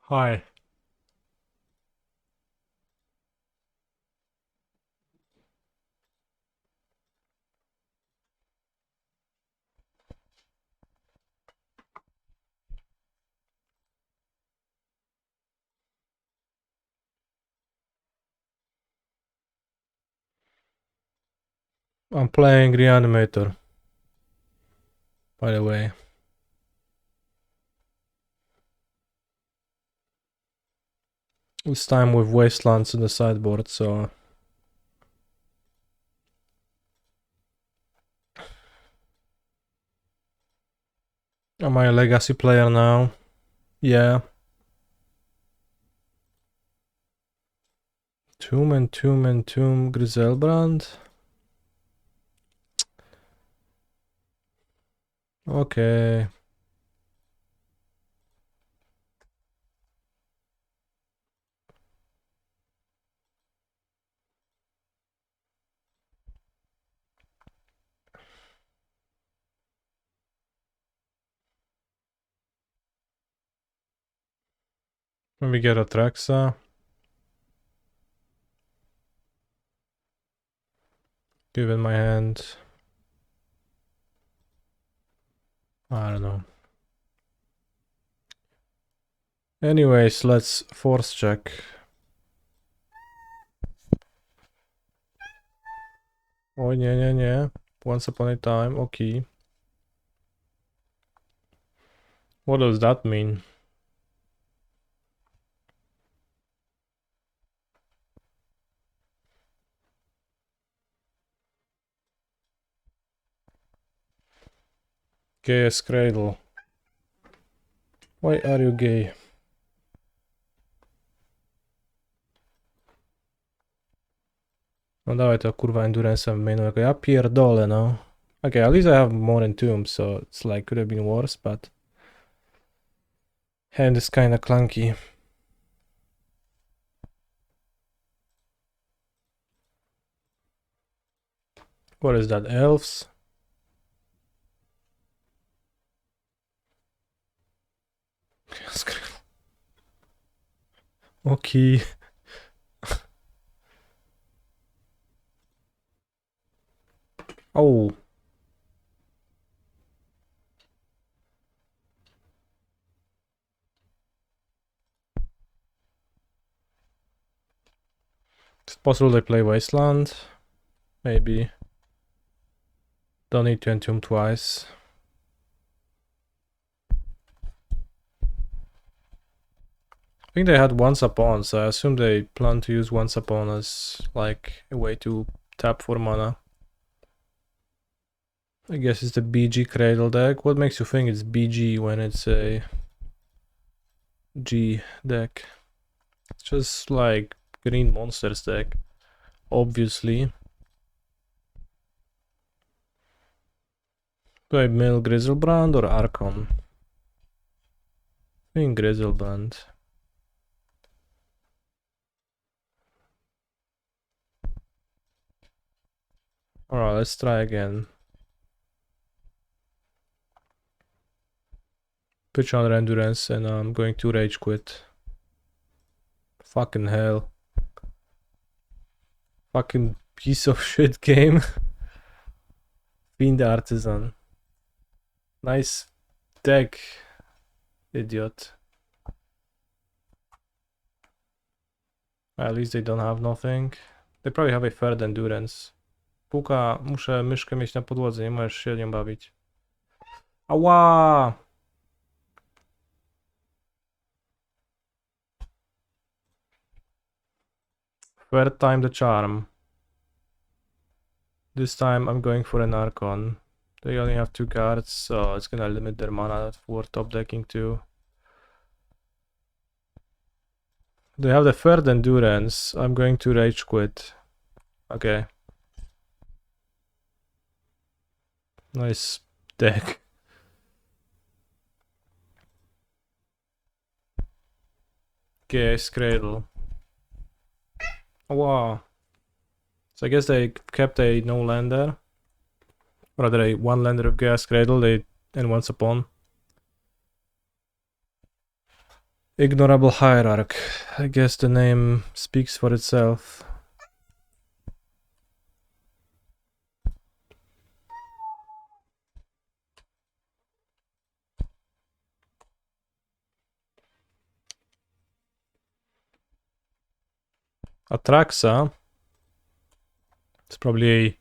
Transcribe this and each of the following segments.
Hi. I'm playing Reanimator, by the way. This time with Wastelands in the sideboard, so... Am I a legacy player now? Yeah. Tomb, Griselbrand? Okay. Let me get a Traxa. Give it my hand. I don't know. Anyways, let's force check. Oh, nie. Once upon a time, okay. What does that mean? Gayest Cradle. Why are you gay? No dawaj to kurwa endurance w mainu, jako ja pierdolę no. Okay, at least I have more than Tomb, so it's like could have been worse, but hand is kinda clunky. What is that, elves? Okay. Oh. It's possible they play Wasteland. Maybe. Don't need to entomb twice. I think they had Once Upon, so I assume they plan to use Once Upon as like a way to tap for mana. I guess it's the BG Cradle deck. What makes you think it's BG when it's a G deck? It's just like green monsters deck, obviously. Do I mill Griselbrand or Archon? I think Griselbrand. Alright, let's try again. Pitch on endurance and I'm going to rage quit. Fucking hell. Fucking piece of shit game. Fiend Artisan. Nice deck, idiot. At least they don't have nothing. They probably have a third endurance. Puka, muszę myszkę mieć na podłodze, nie możesz się nią bawić. Ała! Third time the charm. This time I'm going for an Archon. They only have 2 cards, so it's gonna limit their mana for top decking too. They have the third endurance. I'm going to rage quit. Okay. Nice deck. Chaos Cradle. Oh, wow. So I guess they kept a no lander. Rather a one lander of Chaos Cradle and Once Upon. Ignorable hierarch. I guess the name speaks for itself. Atraxa. It's probably a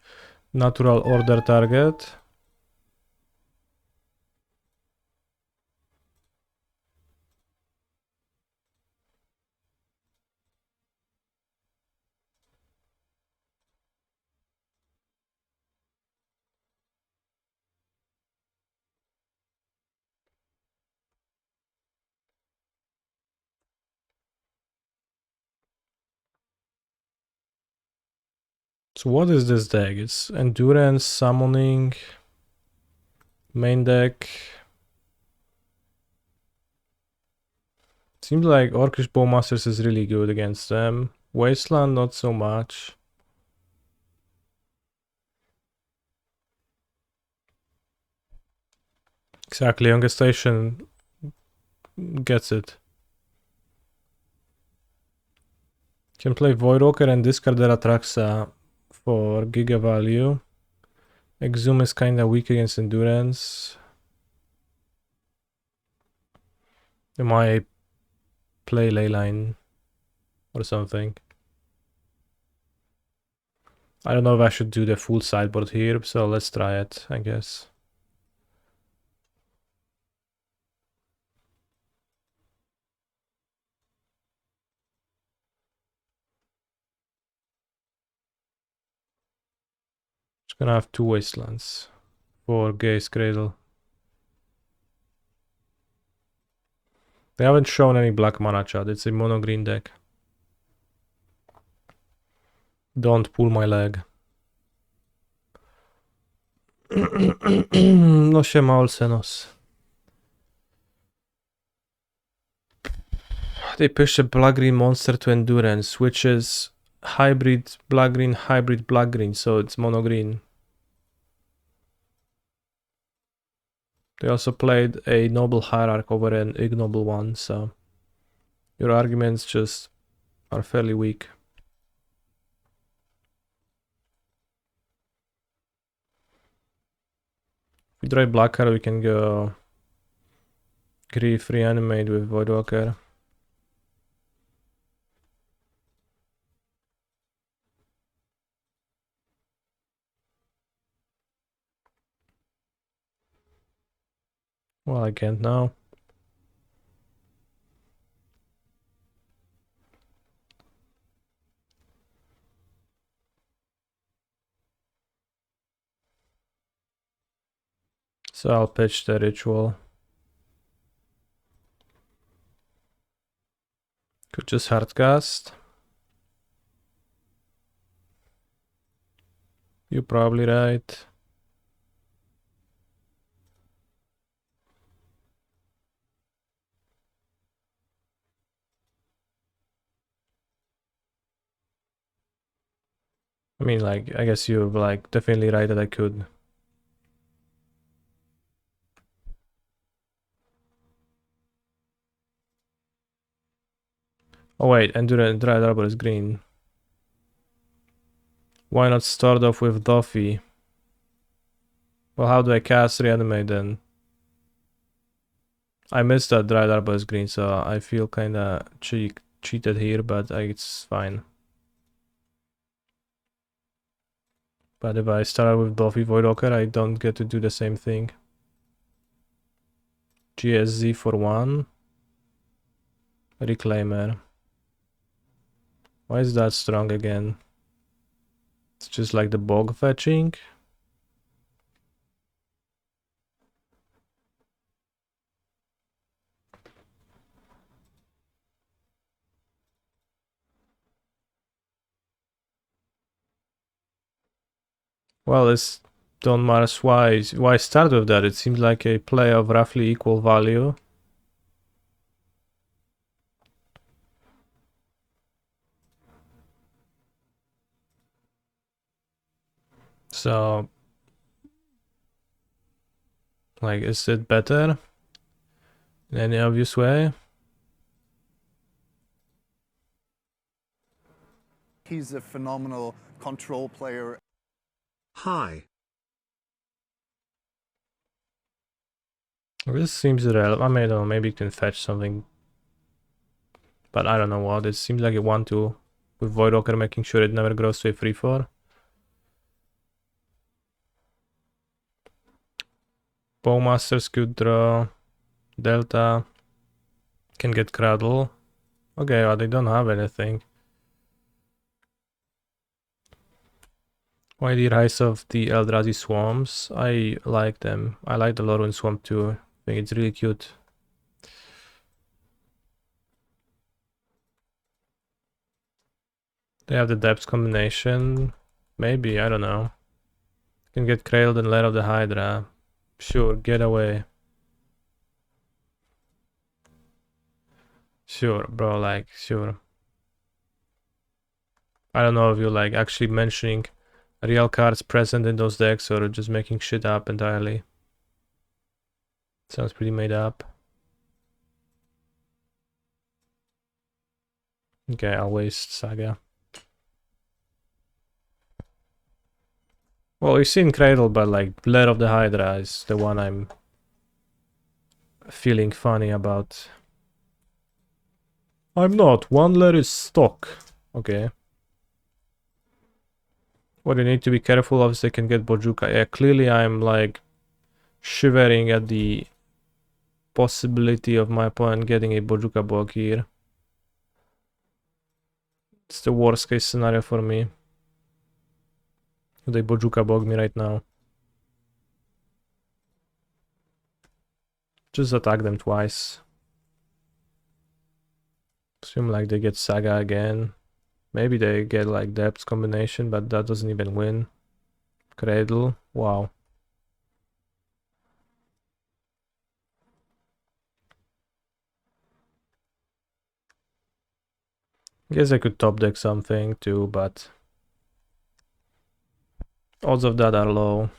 natural order target. So what is this deck? It's endurance, summoning, main deck. Seems like Orcish Bowmasters is really good against them. Wasteland not so much. Exactly, Younger Station gets it. Can play Voidwalker and discard their Atraxa for Giga value. Exhume is kinda weak against endurance. They might play Leyline or something. I don't know if I should do the full sideboard here, so let's try it, I guess. Just gonna have 2 Wastelands for Gaze Cradle. They haven't shown any black mana, chat. It's a mono green deck. Don't pull my leg. No siema Olsenos. They push a black green monster to endurance, which is hybrid black green, so it's mono green. They also played a noble hierarch over an ignoble one, so your arguments just are fairly weak. If we draw black card, we can go Grief, Reanimate with Voidwalker. Well, I can't now. So I'll pitch the ritual. Could just hardcast. You're probably right. I mean, like, I guess you're like definitely right that I could. Oh wait, Endurance Dry Arbor is green. Why not start off with Duffy? Well, how do I cast Reanimate then? I missed that Dry Arbor is green, so I feel kinda cheated here, but it's fine. But if I start with Duffy Voidwalker, I don't get to do the same thing. GSZ for 1. Reclaimer. Why is that strong again? It's just like the bog fetching. Well, it's don't matter why start with that. It seems like a play of roughly equal value. So, like, is it better in any obvious way? He's a phenomenal control player. Hi. This seems irrelevant. I mean, I don't know, maybe you can fetch something. But I don't know what. It seems like you want to, with Voidwalker, making sure it never grows to a 3-4. Bowmasters could draw. Delta can get Cradle. Okay, well, they don't have anything. Why the rise of the Eldrazi Swamps? I like them. I like the Lorwyn Swamp too. I think it's really cute. They have the depth combination. Maybe, I don't know. Can get Cradled and Lair of the Hydra. Sure, get away. Sure, bro, like, sure. I don't know if you're like actually mentioning real cards present in those decks or just making shit up entirely. Sounds pretty made up. Okay, I'll waste Saga. Well, we've seen Cradle, but like Lair of the Hydra is the one I'm feeling funny about. I'm not. One Lair is stock. Okay. What you need to be careful of is they can get Bojuka. Yeah, clearly I'm like shivering at the possibility of my opponent getting a Bojuka Bog here. It's the worst case scenario for me. They Bojuka Bog me right now. Just attack them twice. Assume like they get Saga again. Maybe they get like Depth combination, but that doesn't even win. Cradle. Wow. Guess I could top deck something too, but odds of that are low.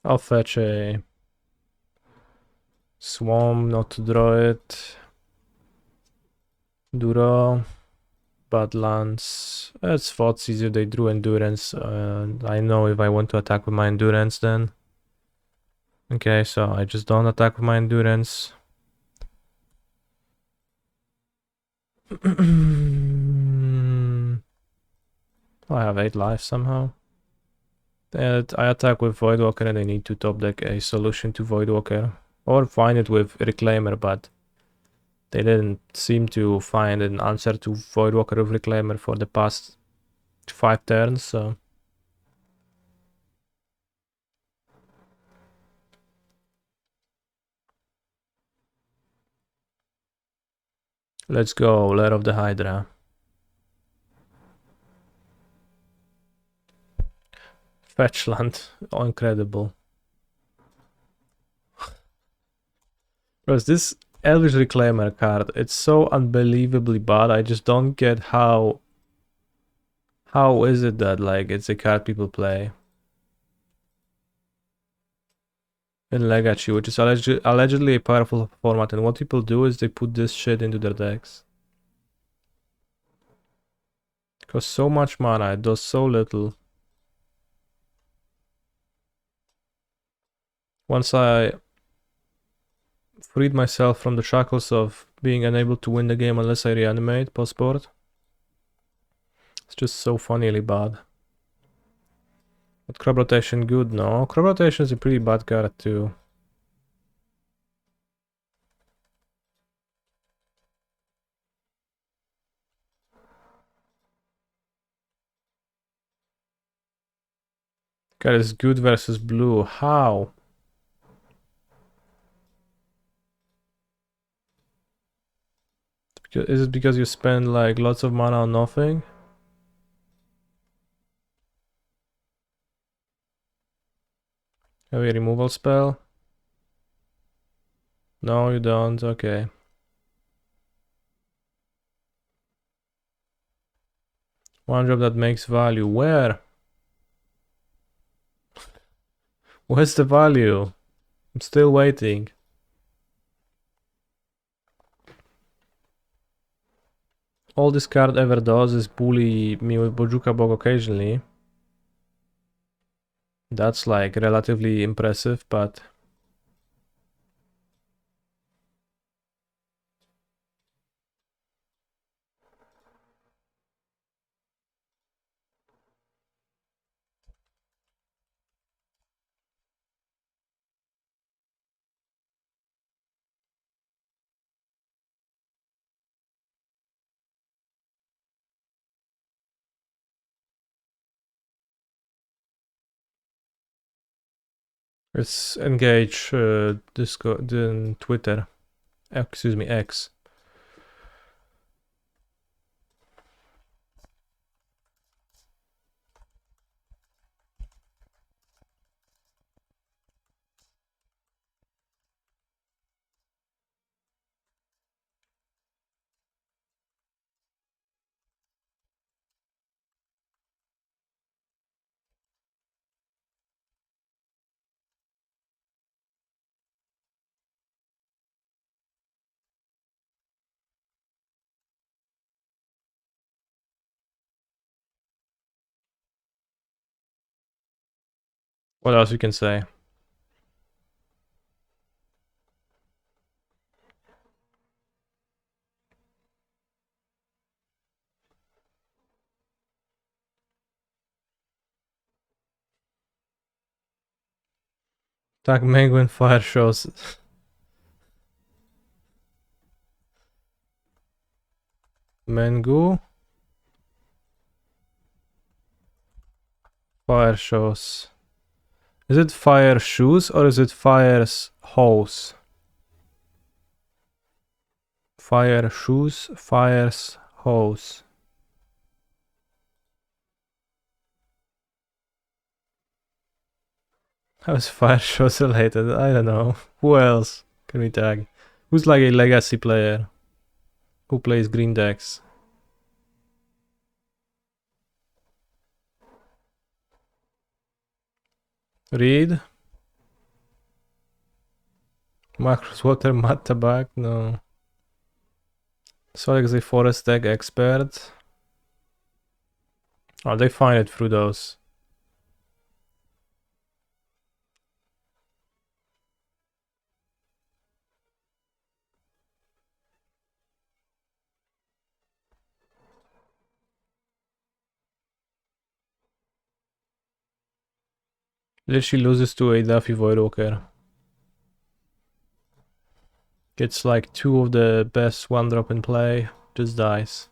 I'll fetch a Swarm not to draw it. Duro. Badlands. It's thoughts easier they drew Endurance. I know if I want to attack with my Endurance then. Okay, so I just don't attack with my Endurance. I have 8 lives somehow. And I attack with Voidwalker and I need to top deck a solution to Voidwalker. Or find it with Reclaimer, but they didn't seem to find an answer to Voidwalker with Reclaimer for the past 5 turns, so... Let's go, Lair of the Hydra. Fetchland. Oh, incredible. Bros, this Elvish Reclaimer card, it's so unbelievably bad. I just don't get how... How is it that, like, it's a card people play? In Legacy, which is allegedly a powerful format, and what people do is they put this shit into their decks. It costs so much mana, it does so little. Once I freed myself from the shackles of being unable to win the game unless I reanimate post-board, it's just so funnily bad. But Crop Rotation good? No, Crop Rotation is a pretty bad card too. Card is good versus blue. How? Is it because you spend like lots of mana on nothing? Have a removal spell? No, you don't. Okay. One drop that makes value. Where? Where's the value? I'm still waiting. All this card ever does is bully me with Bojuka Bog occasionally. That's like relatively impressive, but let's engage Discord, Twitter. Excuse me, X. What else you can say? Tag Penguin Fire shows. Mengu. Fire shows. Is it fire shoes or is it fire's hose? Fire shoes, fire's hose. How is fire shows related? I don't know. Who else can we tag? Who's like a legacy player? Who plays green decks? Reed? Marcus Water, Matt Tabak? No. Solix is a forest deck expert. Oh, they find it through those. Literally loses to a Duffy Voidwalker. Gets like 2 of the best 1-drop in play. Just dies.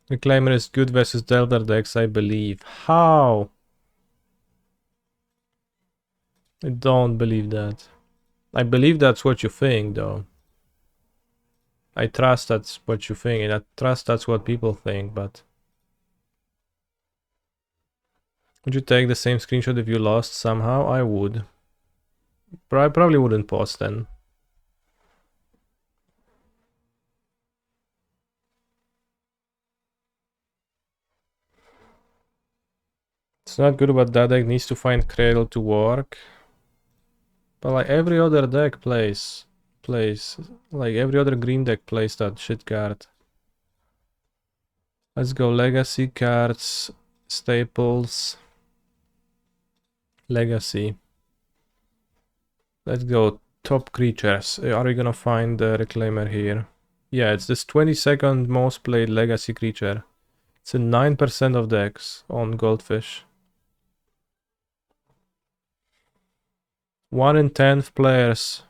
Reclaimer is good versus Delta decks, I believe. How? I don't believe that. I believe that's what you think, though. I trust that's what you think, and I trust that's what people think, but... Would you take the same screenshot if you lost somehow? I would. But I probably wouldn't post then. It's not good, but that deck needs to find Cradle to work. But like every other deck plays, like every other green deck plays that shit card. Let's go legacy cards, staples, legacy. Let's go top creatures. Are we gonna find the Reclaimer here? Yeah, it's this 22nd most played legacy creature. It's in 9% of decks on Goldfish. 1 in 10 players,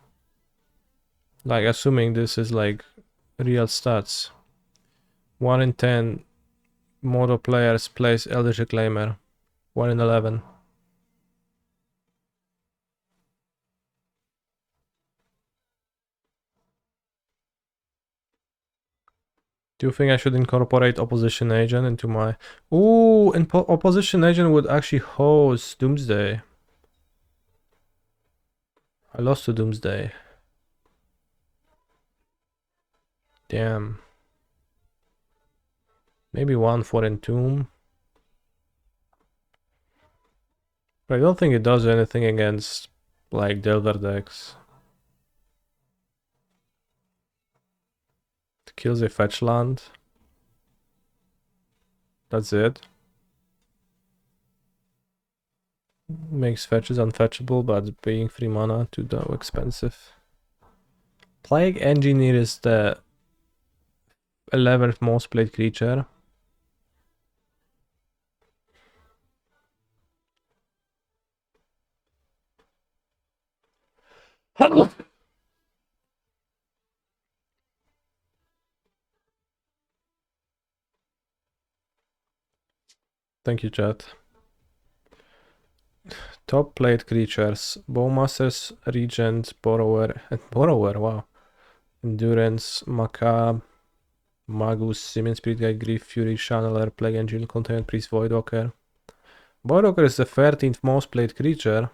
like assuming this is like real stats, 1 in 10 Moto players plays Eldritch Reclaimer. 1 in 11. Do you think I should incorporate Opposition Agent into my... Ooh, and Opposition Agent would actually host Doomsday. I lost to Doomsday. Damn. Maybe 1 for Entomb. I don't think it does anything against like Delver decks. It kills a fetch land. That's it. Makes fetches unfetchable, but being 3 mana too expensive. Plague Engineer is the 11th most played creature. Thank you, chat. Top played creatures: Bowmasters, Regent, Borrower, and Borrower, wow. Endurance, Macabre, Magus, Simian Spirit Guide, Grief, Fury, Channeler, Plague Engine, Containment Priest, Voidwalker. Voidwalker is the 13th most played creature.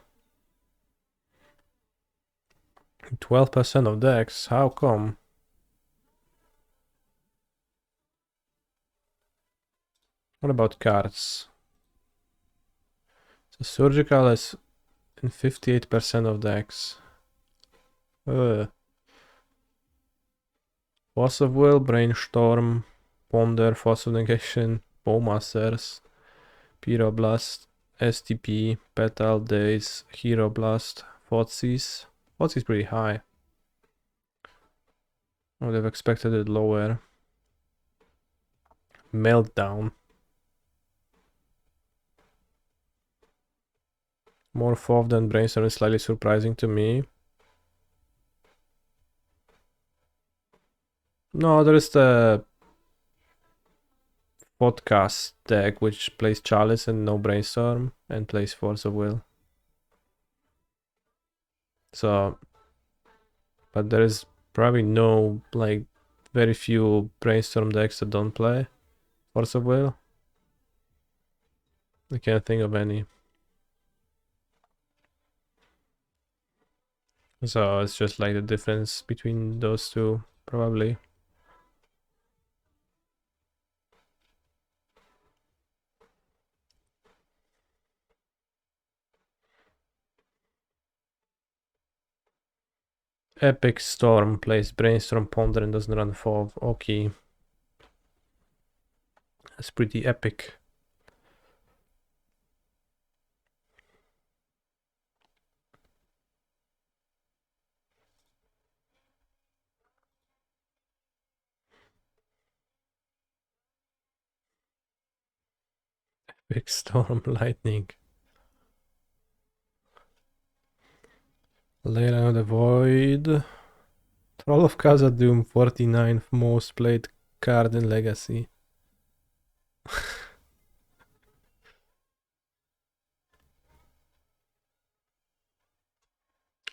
12% of decks, how come? What about cards? So Surgical is in 58% of decks. Force of Will, Brainstorm, Ponder, Force of Negation, Bowmasters, Pyroblast, STP, Petal, Daze, Hero Blast, Thoughtseize. Thoughtseize is pretty high. I would have expected it lower. Meltdown. More FOV than Brainstorm is slightly surprising to me. No, there is the podcast deck which plays Chalice and no Brainstorm and plays Force of Will. So, but there is probably no, like, very few Brainstorm decks that don't play Force of Will. I can't think of any. So it's just like the difference between those two, probably. Epic Storm plays Brainstorm, Ponder, and doesn't run FOV. Okay. That's pretty epic. Epic Storm, Lightning. Layer of the Void. Troll of Khazad-dûm, 49th most played card in Legacy.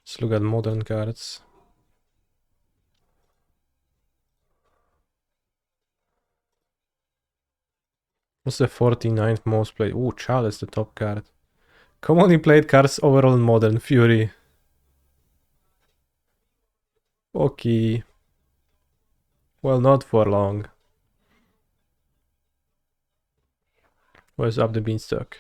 Let's look at modern cards. What's the 49th most played? Ooh, Chalice, the top card. Commonly played cards overall in Modern. Fury. Okay. Well, not for long. Where's Up the Beanstalk?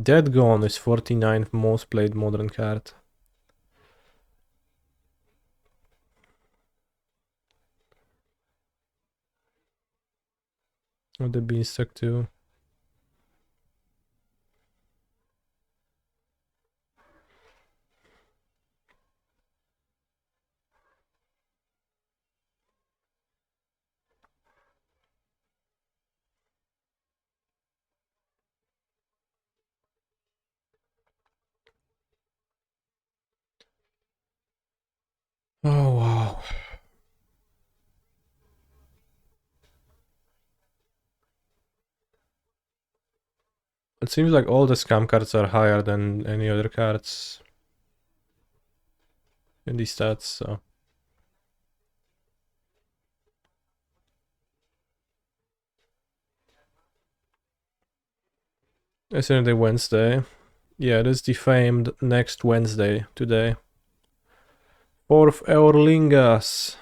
Dead Gone is 49th most played modern card. Oh, the Beanstalk too. Oh, wow. It seems like all the scam cards are higher than any other cards in these stats, so. Isn't it Wednesday? Yeah, it is defamed next Wednesday, today. 4th Eurlingas.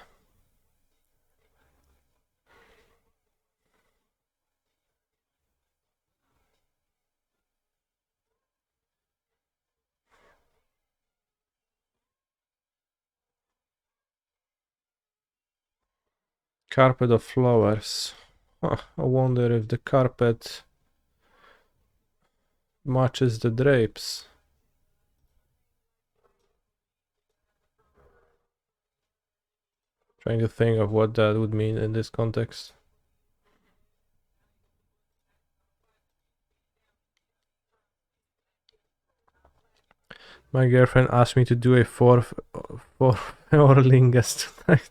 Carpet of flowers. Huh, I wonder if the carpet matches the drapes. Trying to think of what that would mean in this context. My girlfriend asked me to do a fourth Orlingas tonight.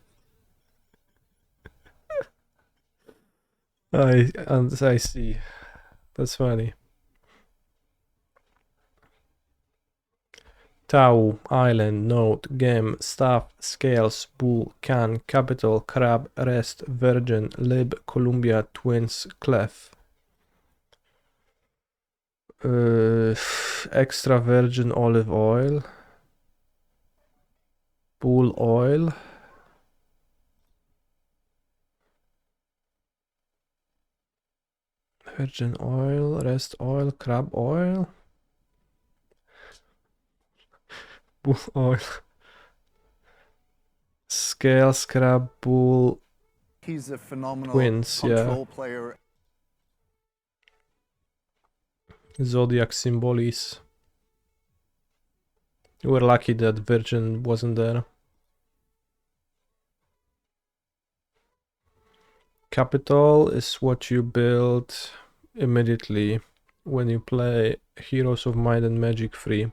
I see. That's funny. Tau, island, note, gem, staff, scales, bull, can, capital, crab, rest, virgin, lib, Columbia, twins, clef. Extra virgin olive oil. Bull oil. Virgin oil, rest oil, crab oil. Bull oil. Scales, crab, bull. He's a phenomenal Twins, control yeah. player. Zodiac symbolis. We're lucky that Virgin wasn't there. Capital is what you build immediately when you play Heroes of Might and Magic free.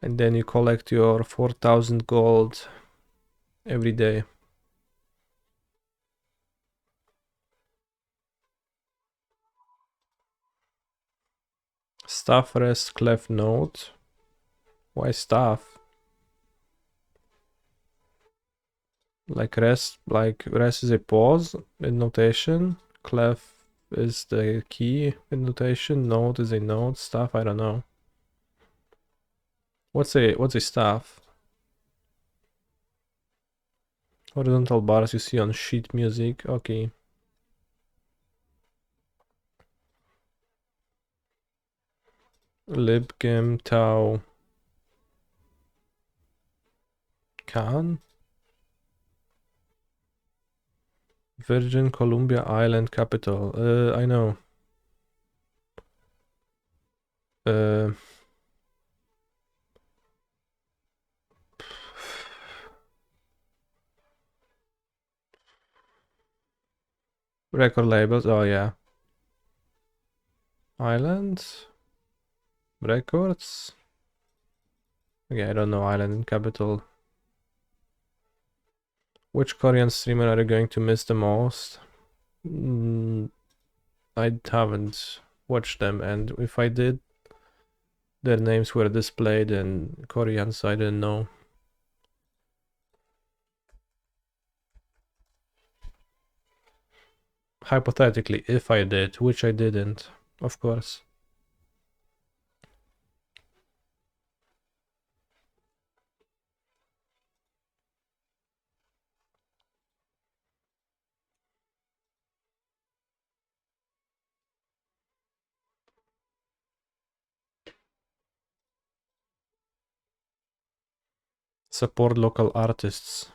And then you collect your 4,000 gold every day. Staff, rest, clef, note. Why staff? Like rest is a pause in notation. Clef is the key in notation. Note is a note. Staff, I don't know. What's a staff? Horizontal bars you see on sheet music. Okay. Libgem tau can. Virgin Columbia Island capital. I know. Record labels. Oh yeah. Islands. Records. Okay, I don't know island and capital. Which Korean streamer are you going to miss the most? I haven't watched them, and if I did, their names were displayed in Korean, so I didn't know. Hypothetically, if I did, which I didn't, of course. Support local artists.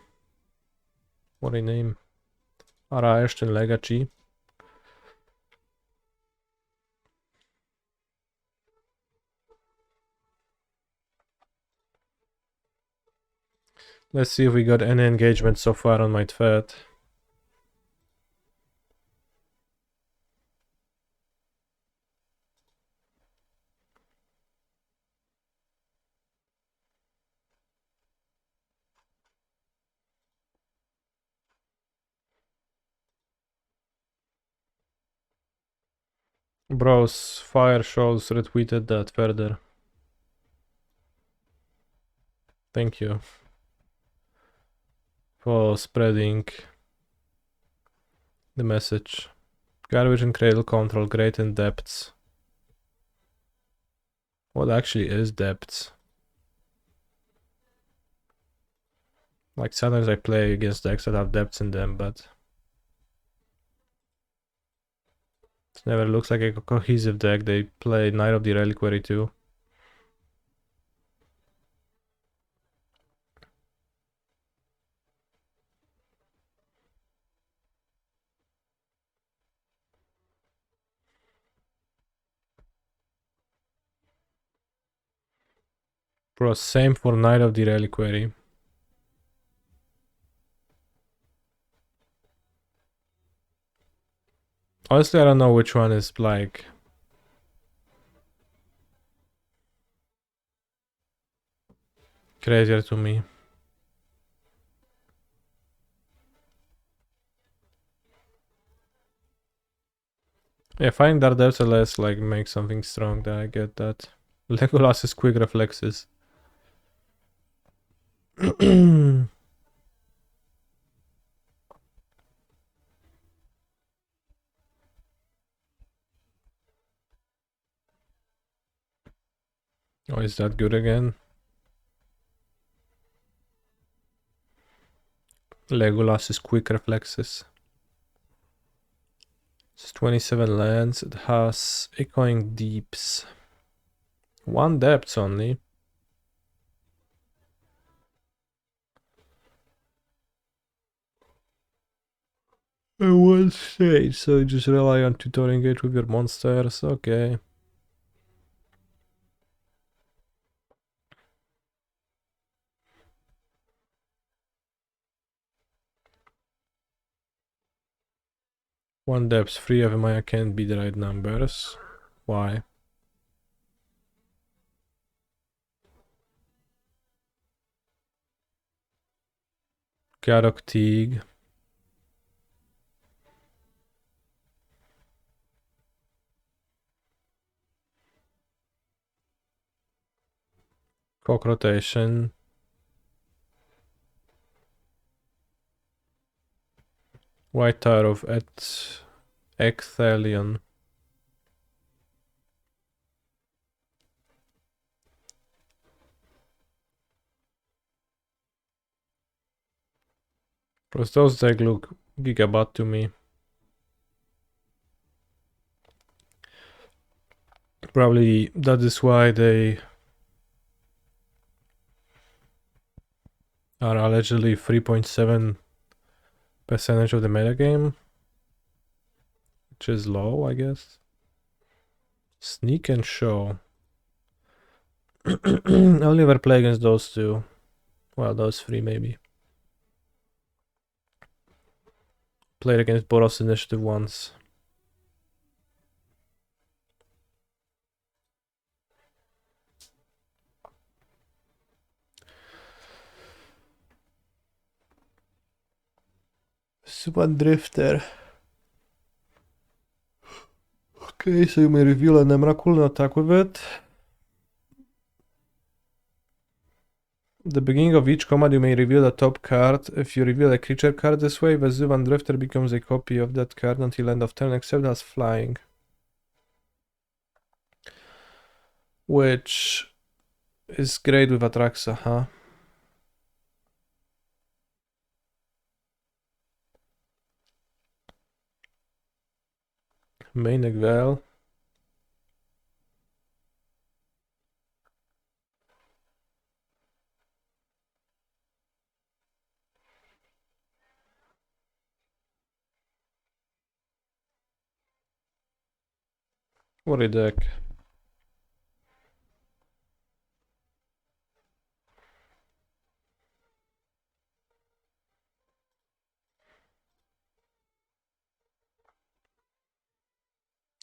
What a name. Ara Ashton Legacy. Let's see if we got any engagement so far on my thread. Bros, Fire Shows retweeted that further. Thank you for spreading the message. Garbage and cradle control, great in depths. What actually is depths? Like sometimes I play against decks that have depths in them, but it never looks like a cohesive deck. They play Knight of the Reliquary too. Bro, same for Knight of the Reliquary. Honestly, I don't know which one is like crazier to me. Yeah, find Daredevil like make something strong there, I get that. Legolas's quick reflexes. Oh, is that good again? Legolas's quick reflexes. It's 27 lands, it has Echoing Deeps. 1 depth only. And 1 stage, so you just rely on tutor engage with your monsters, okay. One depth, 3 of Maya can't be the right numbers. Why? Garok Teague. Cock rotation. White Tower of Ecthelion. Plus those deck look gigabat to me. Probably that is why they are allegedly 3.7% of the metagame. Which is low, I guess. Sneak and Show. I'll never play against those two. Well, those 3 maybe. Played against Boros Initiative once. Suban Drifter. Okay, so you may reveal a Nemrakul and attack with it. At the beginning of each combat, you may reveal the top card. If you reveal a creature card this way, the Zuban Drifter becomes a copy of that card until end of turn, except as flying. Which is great with Atraxa, huh? Main Vel. What a deck.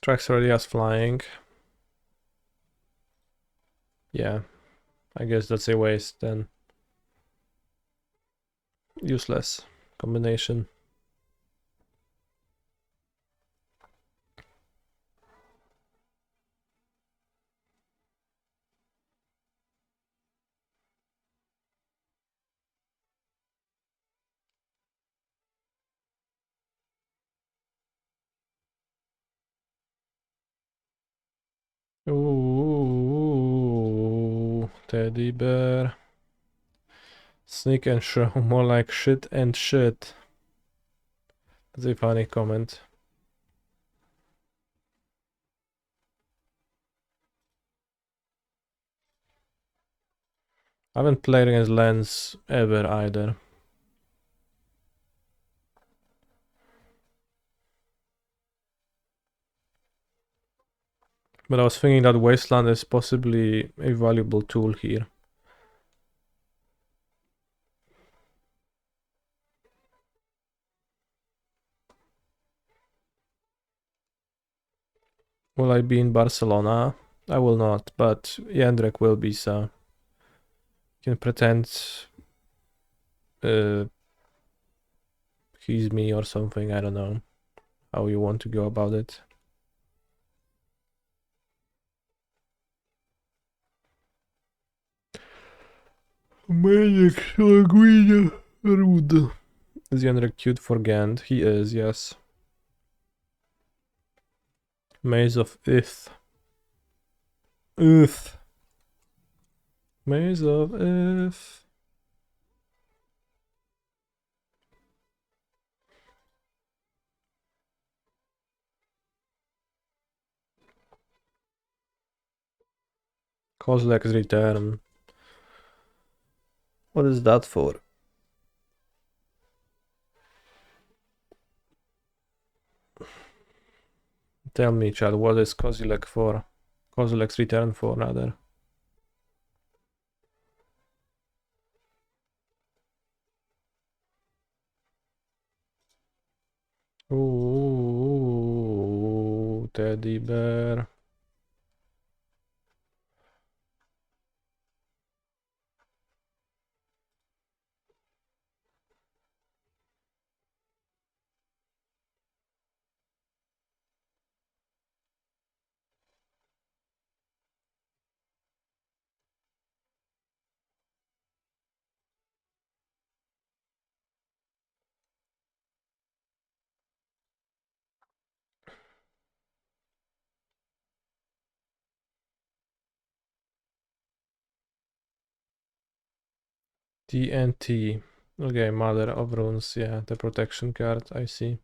Trax already has flying. Yeah, I guess that's a waste then. Useless combination. Ooh, teddy bear. Sneak and show, more like shit and shit. That's a funny comment. I haven't played against Lens ever either. But I was thinking that Wasteland is possibly a valuable tool here. Will I be in Barcelona? I will not, but Jędrek will be, so can pretend he's me or something. I don't know how you want to go about it. Maniac Sanguina Rude. Is Jędrek cute for Gand? He is, yes. Maze of Ith. Ith. Maze of Ith. Kozlek's return. What is that for? Tell me, Chad, what is Kozilek for? Kozilek's return for, rather. Ooh, teddy bear. TNT. Okay, Mother of Runes, yeah, the protection card, I see.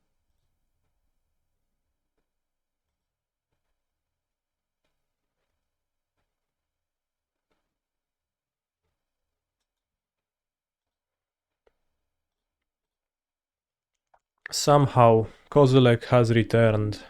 Somehow, Kozilek has returned.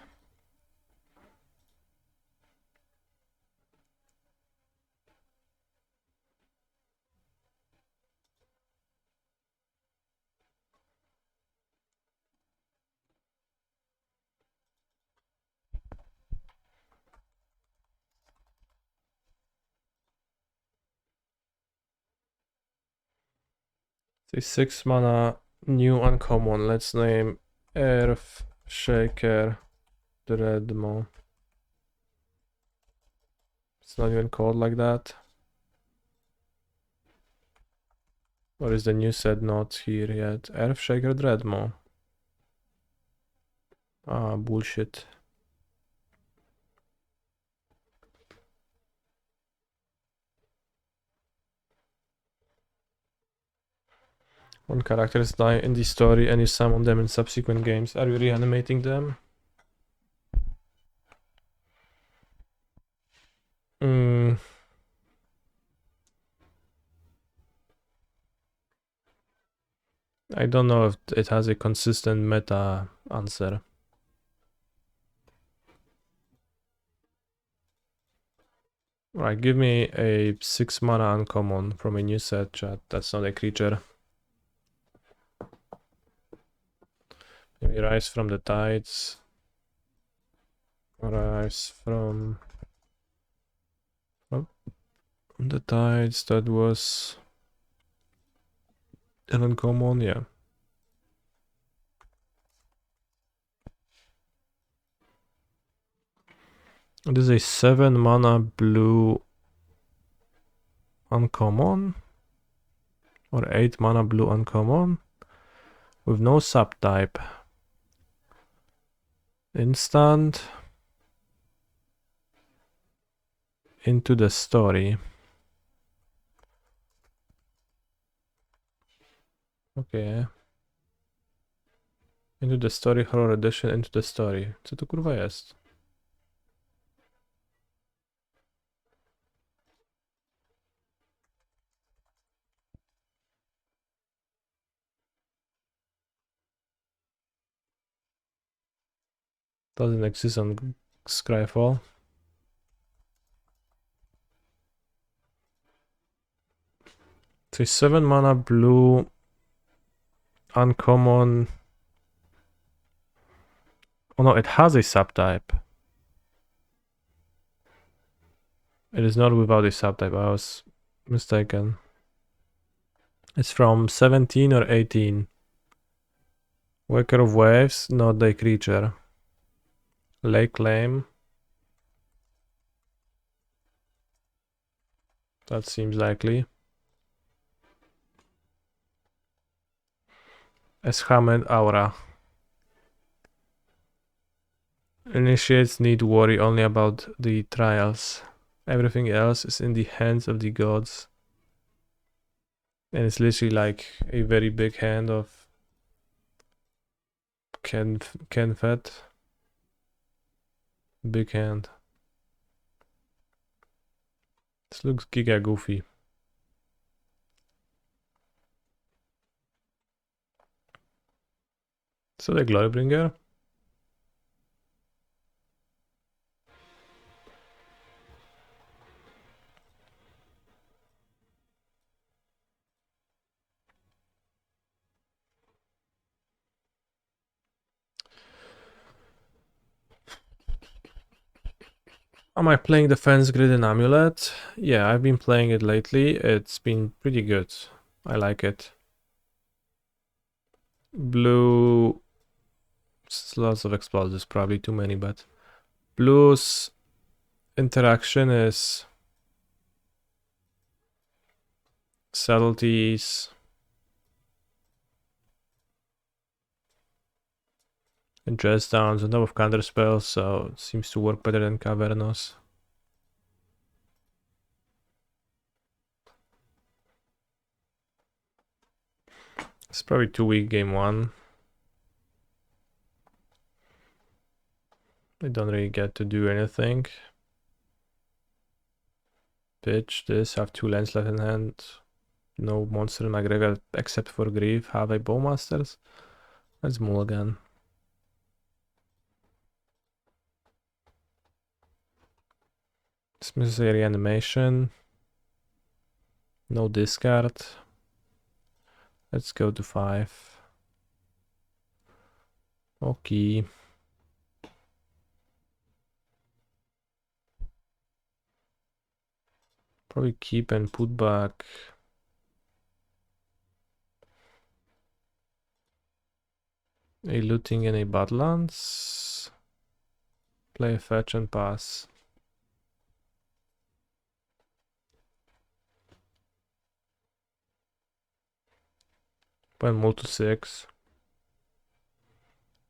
It's a 6 mana new uncommon. Let's name Earth Shaker Dreadmo. It's not even called like that. Or is the new set not here yet? Earth Shaker Dreadmo. Ah, bullshit. When characters die in the story and you summon them in subsequent games, are you reanimating them? I don't know if it has a consistent meta answer. Right, give me a 6 mana uncommon from a new set, chat. That's not a creature. Maybe Rise from the Tides. Rise from the Tides, that was an uncommon, yeah. It is a 7 mana blue uncommon. Or 8 mana blue uncommon. With no subtype. Instant. Into the story. Okay. Into the story, horror edition, into the story. Co to kurwa jest? Doesn't exist on Scryfall. It's a 7 mana blue uncommon. Oh no, it has a subtype. It is not without a subtype, I was mistaken. It's from 17 or 18. Waker of Waves, not a creature. Lake Claim. That seems likely. Eschamed Aura. Initiates need to worry only about the trials. Everything else is in the hands of the gods. And it's literally like a very big hand of Kenfet. Big hand. This looks giga goofy. So the Glorybringer. Am I playing Defense Grid and Amulet? Yeah, I've been playing it lately. It's been pretty good. I like it. Blue... Lots of explosives, probably too many, but... Blue's interaction is... Subtleties... and dress downs on top of counter spells, so it seems to work better than Cavernos. It's probably too weak game one. I don't really get to do anything. Pitch this, have 2 lands left in hand. No monster in my graveyard except for Grief. Have a Bowmasters. Let's mulligan. Dismisses a Reanimation. No discard. Let's go to 5. Okay. Probably keep and put back. A looting and a Badlands. Play a fetch and pass. When move to 6.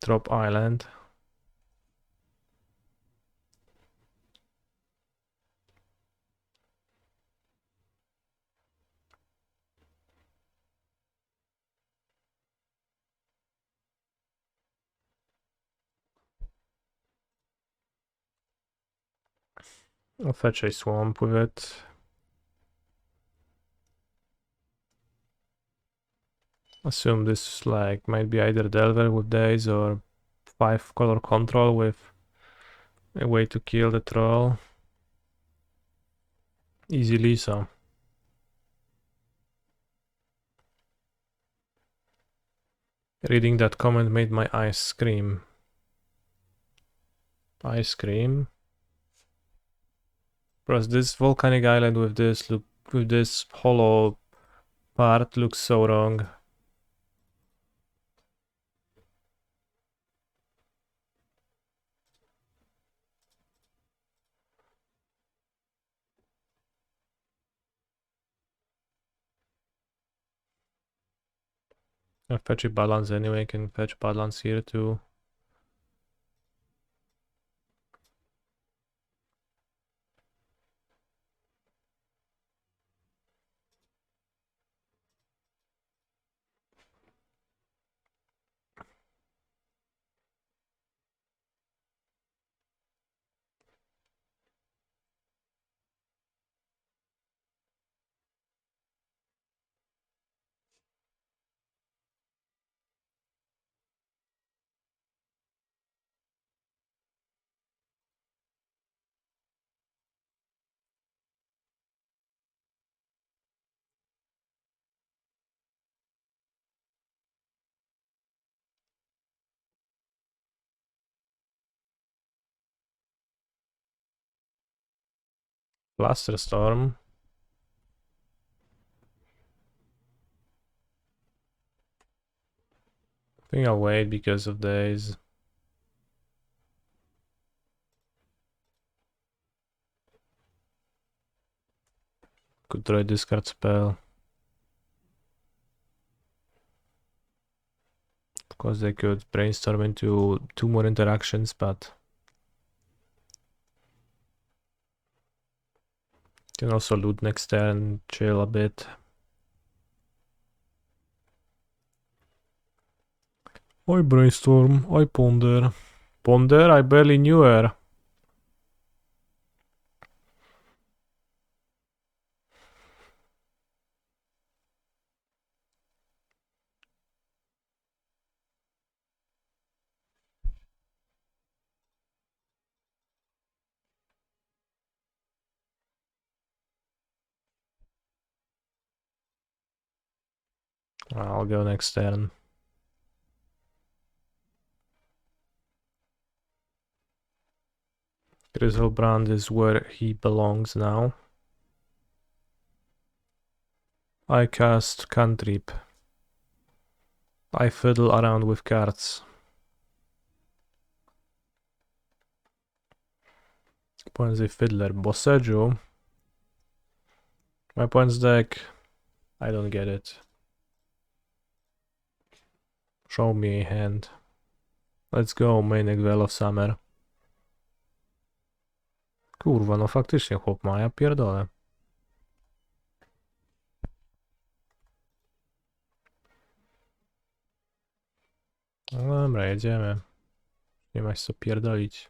Drop island. I'll fetch a swamp with it. Assume this like might be either Delver with days or 5 color control with a way to kill the troll easily, so reading that comment made my eyes scream. Ice cream. Plus this volcanic island with this hollow part looks so wrong. I fetch a balance anyway, can fetch balance here too. Storm. I think I'll wait because of days. Could try discard spell. Of course they could brainstorm into 2 more interactions, but can also loot next turn, chill a bit. I brainstorm, I ponder. Ponder? I barely knew her. I'll go next turn. Griselbrand is where he belongs now. I cast Cantrip. I fiddle around with cards. Opponent's a fiddler. Bosseggio. My opponent's deck. I don't get it. Show me a hand. Let's go, main Well of Summer. Kurwa, no faktycznie chłop ma, ja pierdolę. No dobra, jedziemy. Nie ma się co pierdolić.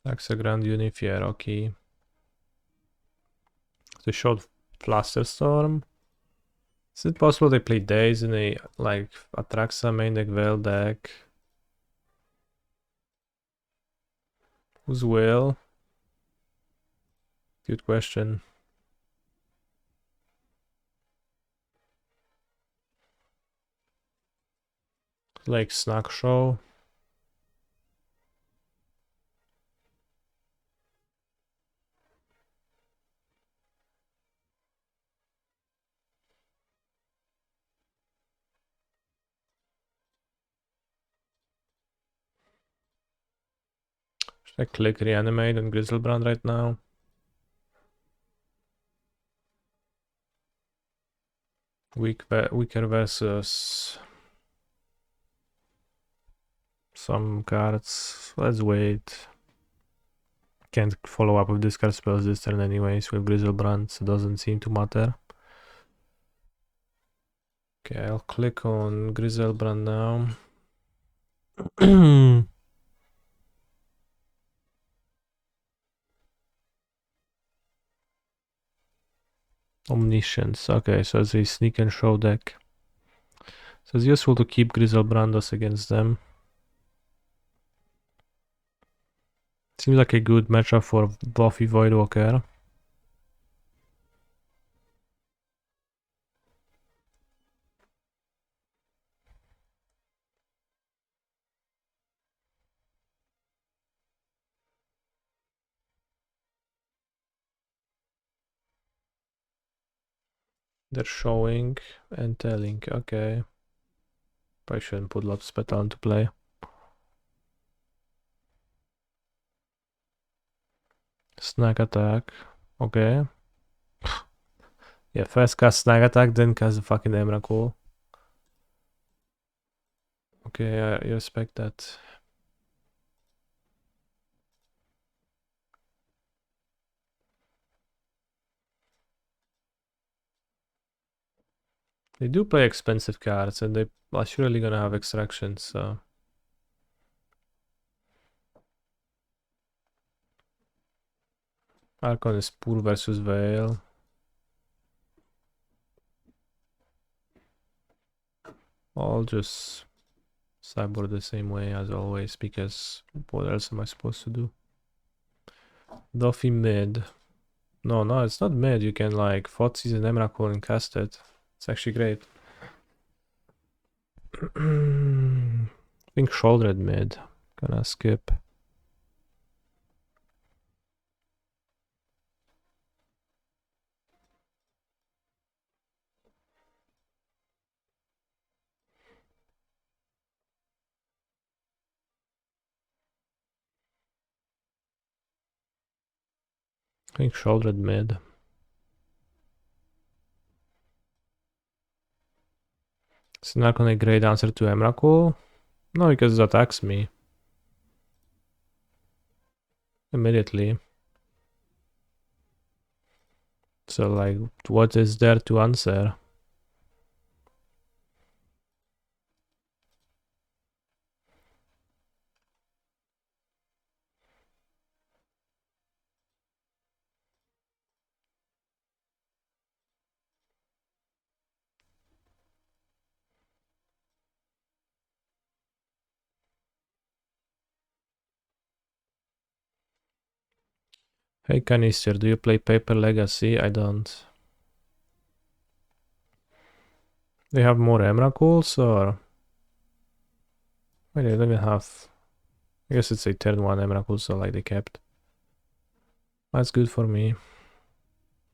Axe Grand Unifier, okay. They showed Flusterstorm. Is it possible they play Daze in a like Atraxa main deck Veil deck? Whose will? Good question. Like Snack Show. Should I click Reanimate on Griselbrand right now? Weaker versus some cards. Let's wait. Can't follow up with discard spells this turn anyways with Griselbrand, so it doesn't seem to matter. Okay, I'll click on Griselbrand now. Omniscience. Okay, so it's a sneak and show deck. So it's useful to keep Griselbrandos against them. Seems like a good matchup for Buffy Voidwalker. They're showing and telling. Okay. Probably shouldn't put lots of Petal into play. Snag attack. Okay. Yeah, first cast snag attack, then cast the fucking Emrakul. Okay, I respect that. They do play expensive cards, and they are surely gonna have extractions, so. Archon is Poor versus Veil. I'll just sideboard the same way as always, because what else am I supposed to do? Duffy mid. No, it's not mid. You can like Fotsies and Emrakul and cast it. It's actually great. I think shouldered mid. Gonna skip. I think shouldered mid. It's not gonna be a great answer to Emrakul. No, because it attacks me. Immediately. So like, what is there to answer? Hey Canister, do you play Paper Legacy? I don't. They have more Emrakuls or... Wait, they don't even have... I guess it's a turn 1 Emrakul, so like they kept. That's good for me.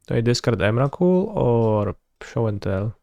Do I discard Emrakul or Show and Tell?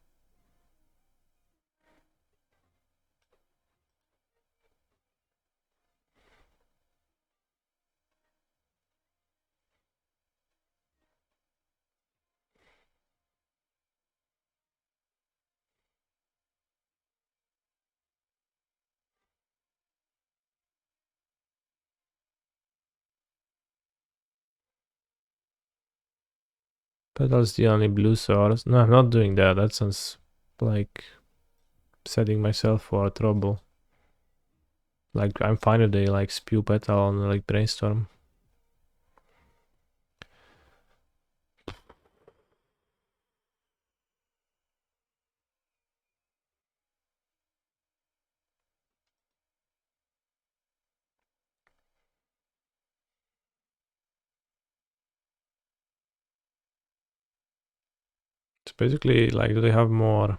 But that's the only blue source. No, I'm not doing that. That sounds like setting myself for trouble. Like, I'm fine if they like spew petal on like brainstorm. It's basically like, do they have more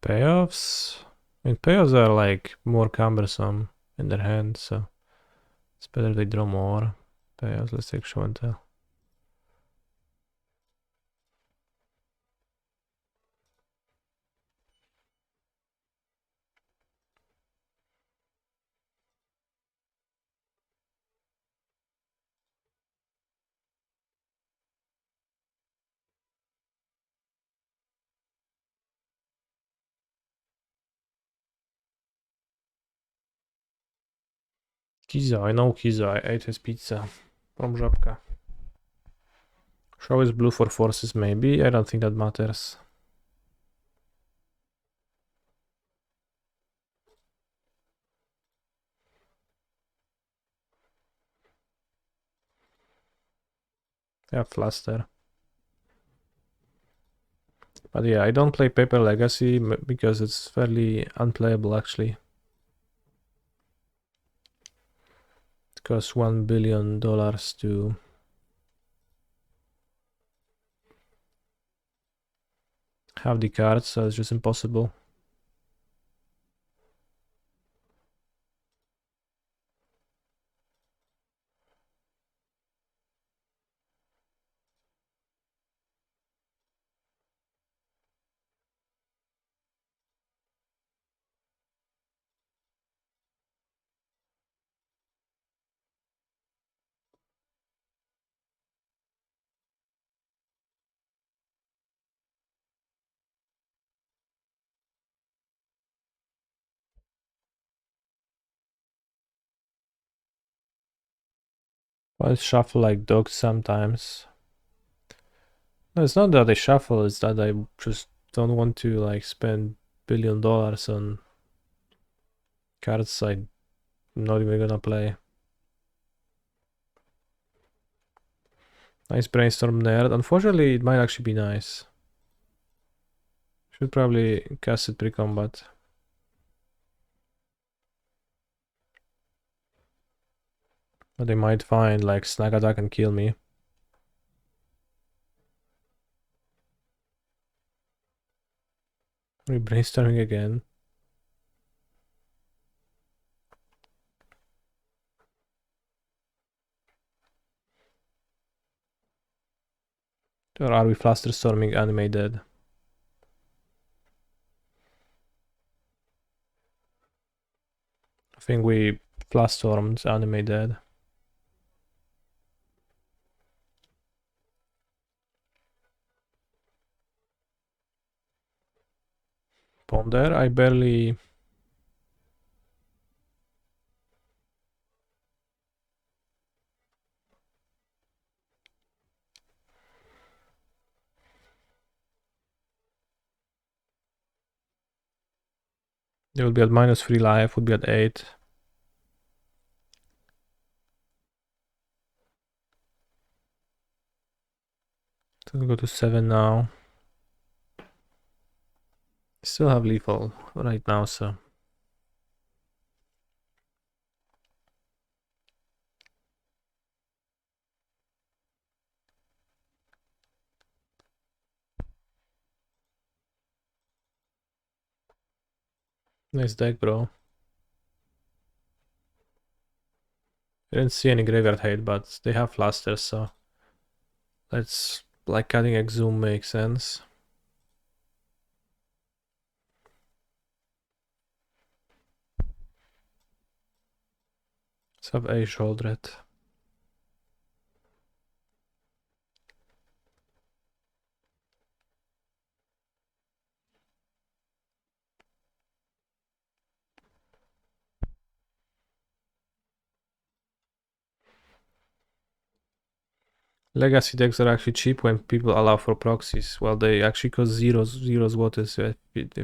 payoffs? I mean, payoffs are like more cumbersome in their hand, so it's better they draw more payoffs. Let's take Show and Tell. Kiza, I know Kiza. I ate his pizza from Żabka. Show is blue for forces, maybe. I don't think that matters. Yeah, Fluster. But yeah, I don't play Paper Legacy because it's fairly unplayable actually. It costs $1 billion to have the cards, so it's just impossible. I shuffle like dogs sometimes. No, it's not that I shuffle, it's that I just don't want to like spend $1 billion on cards I'm not even gonna play. Nice brainstorm nerd. Unfortunately, it might actually be nice. Should probably cast it pre-combat. But they might find like snag attack and kill me. We're brainstorming again. Or are we flusterstorming anime dead? I think we flusterstormed anime dead. Ponder, I barely... They would be at -3 life, would be at 8. So we'll go to 7 now. Still have lethal right now, so... Nice deck, bro. I didn't see any graveyard hate, but they have flusters, so... Let's... Like cutting Exhume makes sense. Let's have a Sholdred. Legacy decks are actually cheap when people allow for proxies. Well, they actually cost zeros what is if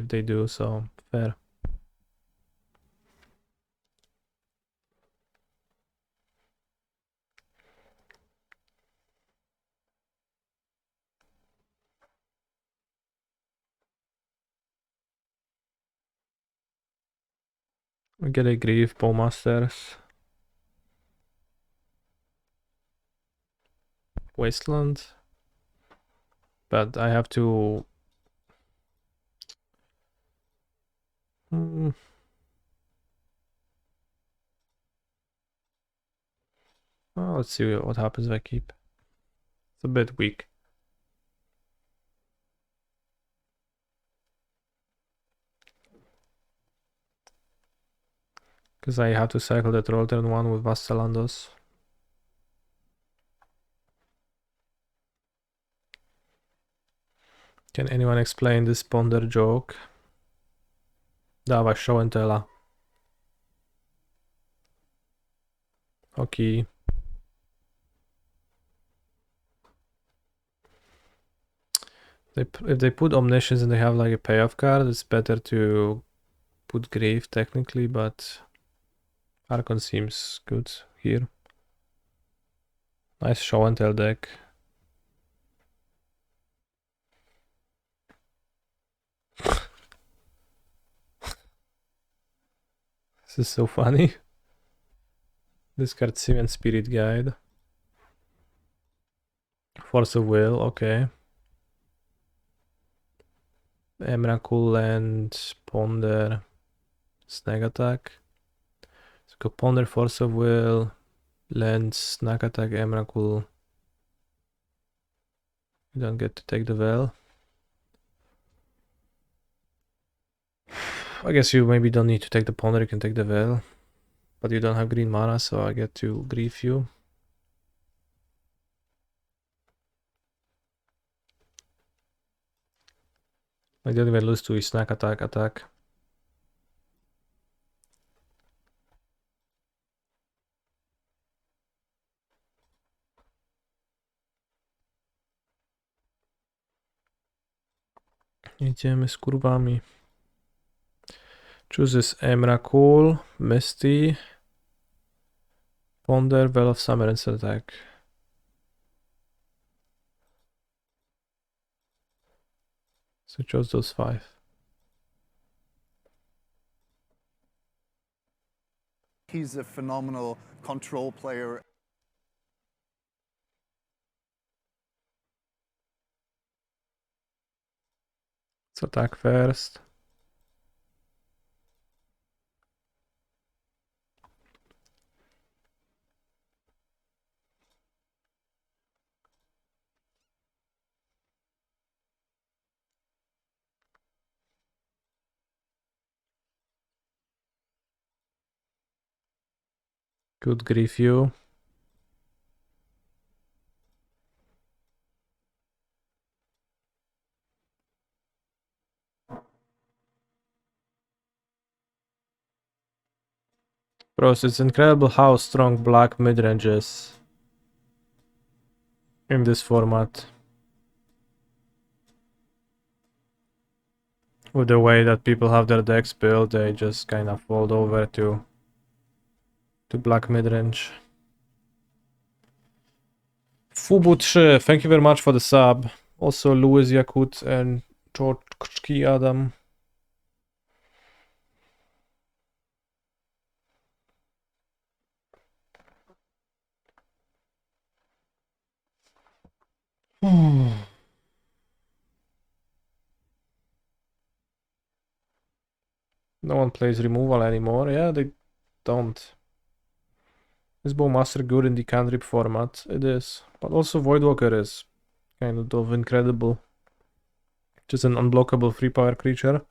they do, so fair. We get a Grief, Bowmasters. Wasteland. But I have to... Oh, let's see what happens if I keep. It's a bit weak. Because I have to cycle that roll turn 1 with Vastalandos. Can anyone explain this Ponder joke? Dawaj, show and tella. Okay. If they put Omniscience and they have like a payoff card, it's better to put Grave technically, but Archon seems good here. Nice show and tell deck. This is so funny. Discard Simian Spirit Guide. Force of Will, okay. Emrakul and Ponder. Snag Attack. So go Ponder, Force of Will, Land, Snag Attack, Emrakul. You don't get to take the Veil. I guess you maybe don't need to take the Ponder, you can take the Veil. But you don't have green mana, so I get to grief you. I didn't even lose to his Snack Attack. Idziemy z kurwami. Chooses Emrakul, Misty, Ponder, Veil of Summer, instant attack. So chose those 5. He's a phenomenal control player. Let's attack first. Good grief you. Bros, it's incredible how strong black midrange is in this format. With the way that people have their decks built, they just kind of fold over to black midrange. Fubu3, thank you very much for the sub. Also Louis Yakut and George Adam. No one plays removal anymore. Yeah, they don't. Is Bowmaster good in the cantrip format? It is. But also Voidwalker is kind of incredible. Just an unblockable free power creature.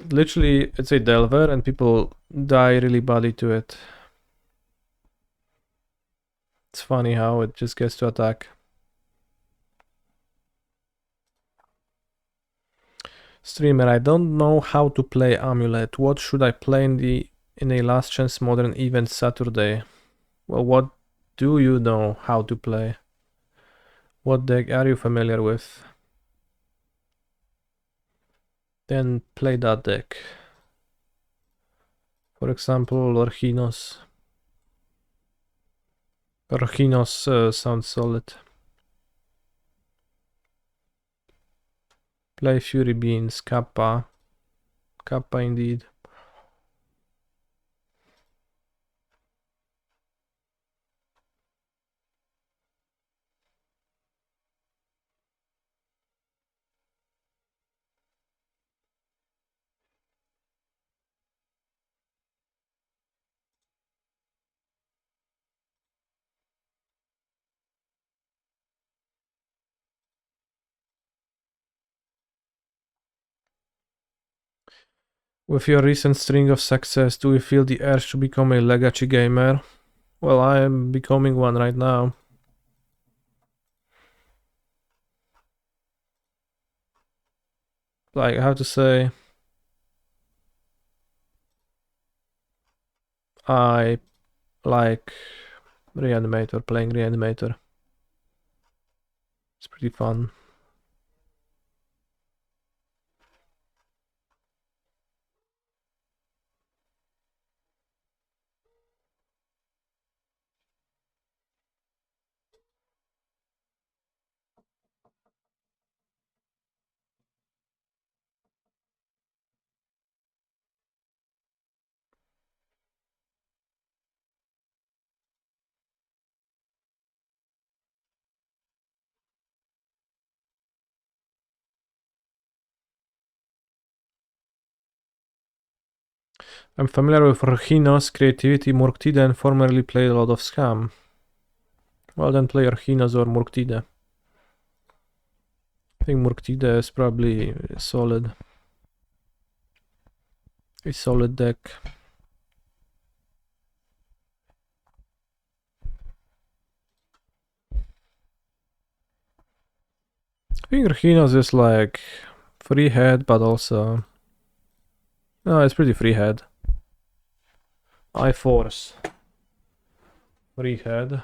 Literally, it's a Delver and people die really badly to it. It's funny how it just gets to attack. Streamer, I don't know how to play Amulet. What should I play in a Last Chance Modern event Saturday? Well, what do you know how to play? What deck are you familiar with? Then play that deck. For example, Orchinos. Orchinos sounds solid. Play Fury Beans, Kappa. Kappa indeed. With your recent string of success, do you feel the urge to become a legacy gamer? Well, I am becoming one right now. Like, how to say... I like Reanimator, playing Reanimator. It's pretty fun. I'm familiar with Orchinos, Creativity, Murktide, and formerly played a lot of Scam. Well, then play Orchinos or Murktide. I think Murktide is probably solid. A solid deck. I think Orchinos is like free head, but also... No, it's pretty free head. I force. Free head.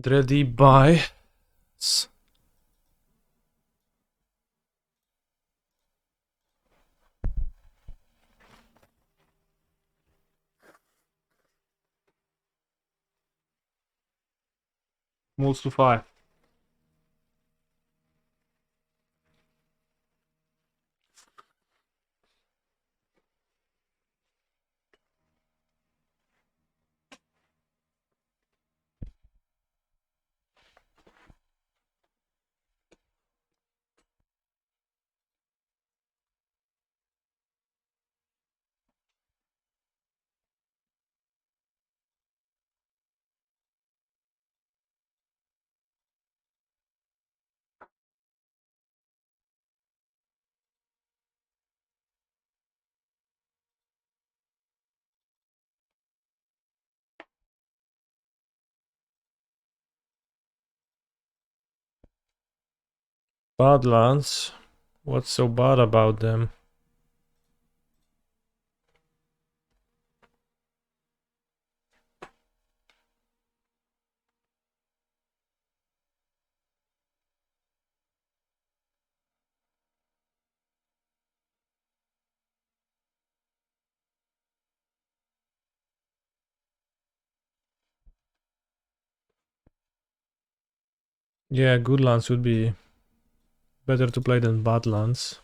Ready by. Moves to 5. Badlands. What's so bad about them? Yeah, good lands would be better to play than bad lands.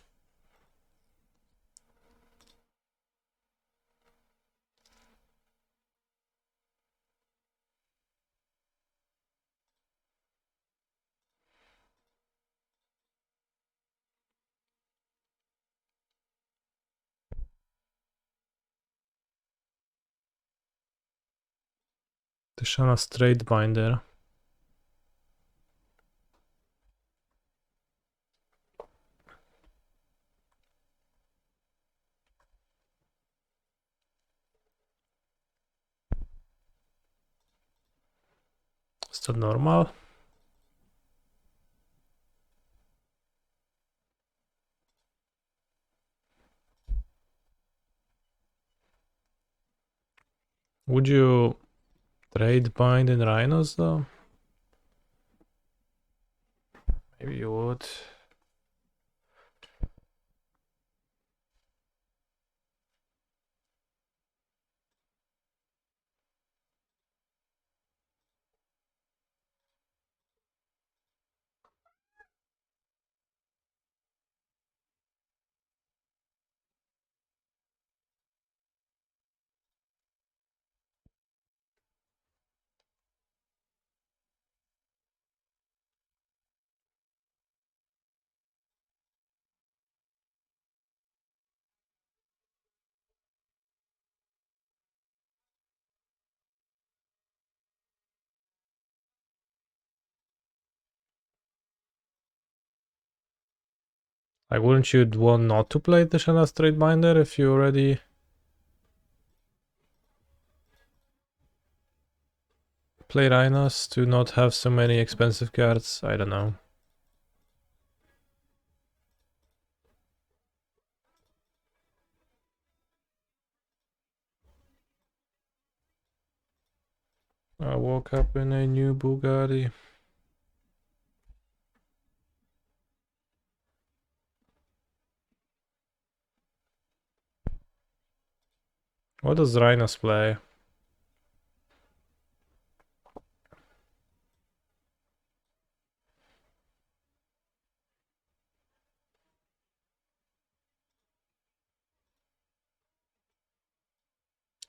The Shana straight binder. Is that normal? Would you trade bind in rhinos though? Maybe you would. Like, wouldn't you want not to play the Shana straight binder if you already play rhinos to not have so many expensive cards? I don't know. I woke up in a new Bugatti. What does Rhinos play?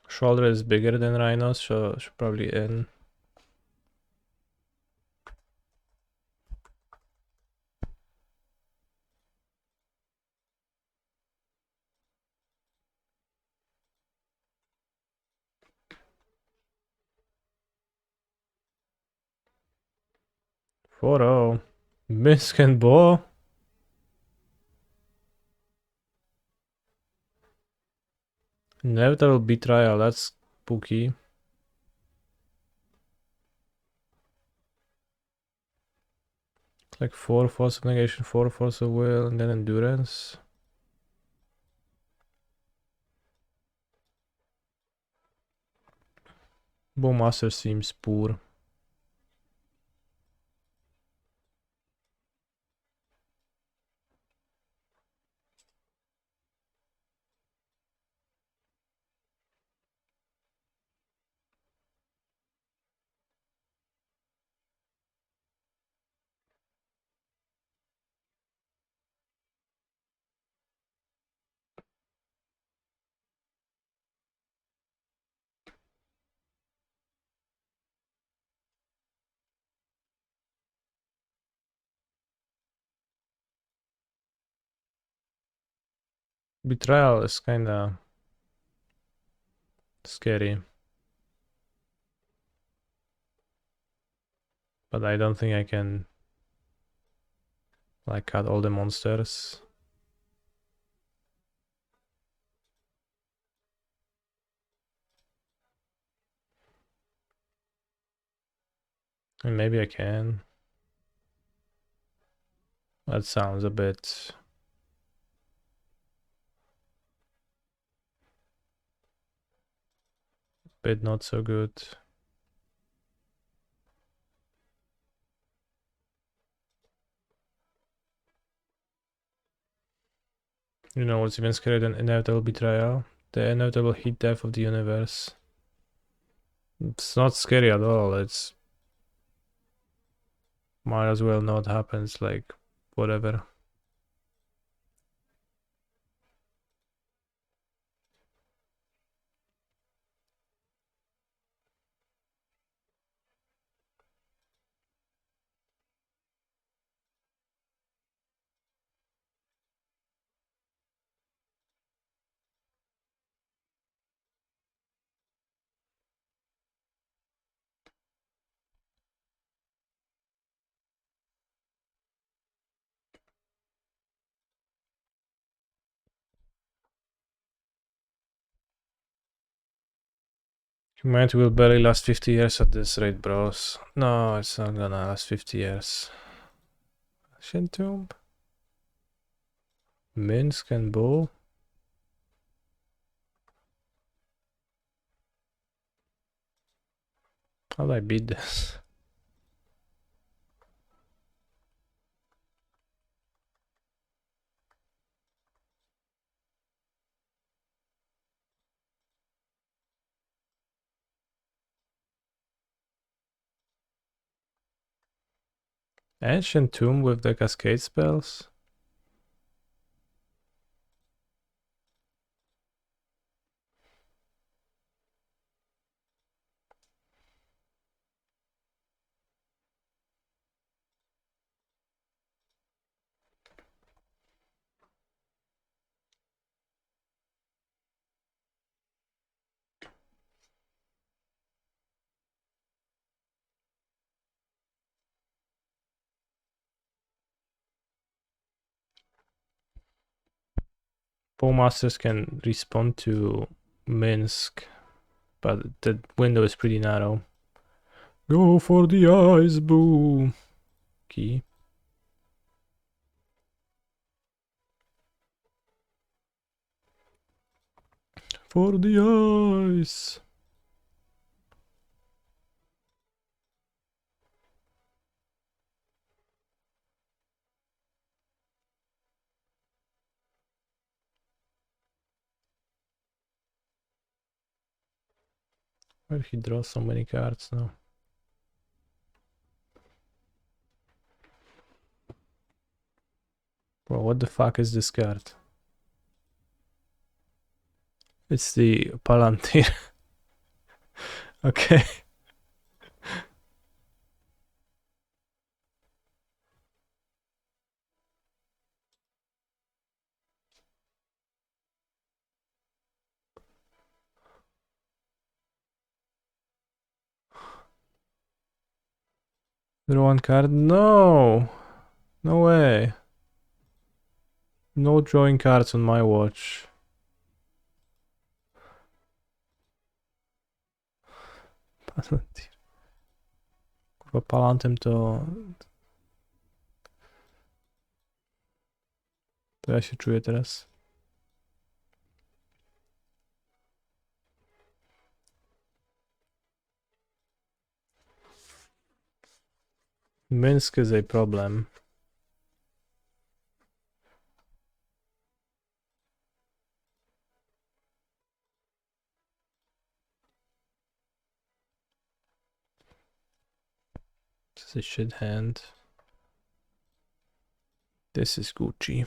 Shoulder is bigger than Rhinos, so should probably in. Photo. Misk and Bow. Inevitable betrayal, that's spooky. Like 4 force of negation, 4 force of will, and then endurance. Bowmaster seems poor. Betrayal is kinda scary. But I don't think I can like cut all the monsters. And maybe I can. That sounds a bit not so good. You know what's even scarier than inevitable betrayal? The inevitable heat death of the universe. It's not scary at all. It's might as well not happen. It's like whatever. Humanity will barely last 50 years at this rate, bros. No, it's not gonna last 50 years. Shintomb? Minsk and Bull? How do I beat this? Ancient Tomb with the cascade spells? Bowmasters can respond to Minsk, but the window is pretty narrow. Go for the eyes, boo! Key. For the eyes! Why did he draw so many cards now? Bro, what the fuck is this card? It's the Palantir. Okay. Draw one card? No! No way. No drawing cards on my watch. Palantir. Kurwa, Palantem to ja się czuję teraz. Minsk is a problem. This is a shit hand. This is Gucci.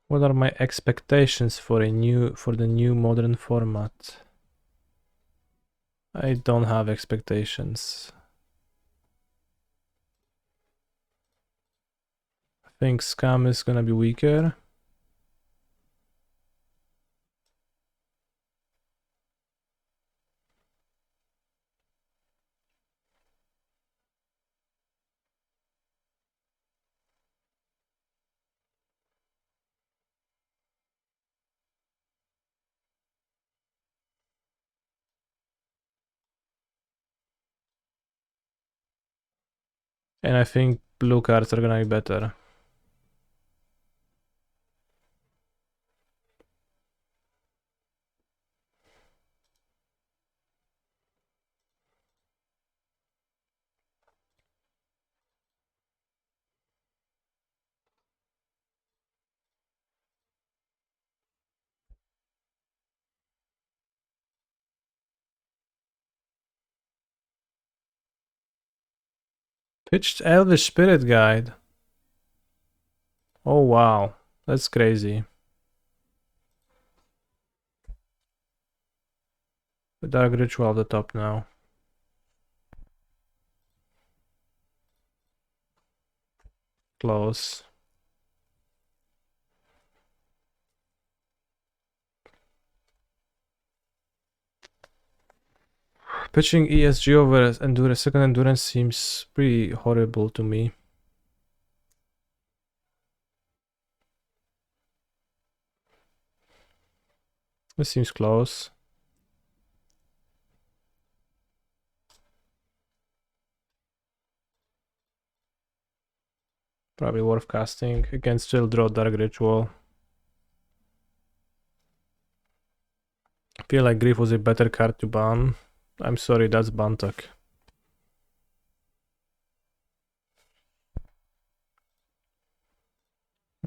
What are my expectations for the new modern format? I don't have expectations. I think Scam is gonna be weaker. And I think blue cards are gonna be better. Pitched Elvish Spirit Guide. Oh wow, that's crazy. The Dark Ritual at the top now. Close. Pitching ESG over endurance, second endurance seems pretty horrible to me. This seems close. Probably worth casting. Again, still draw Dark Ritual. I feel like Grief was a better card to ban. I'm sorry, that's Bantak.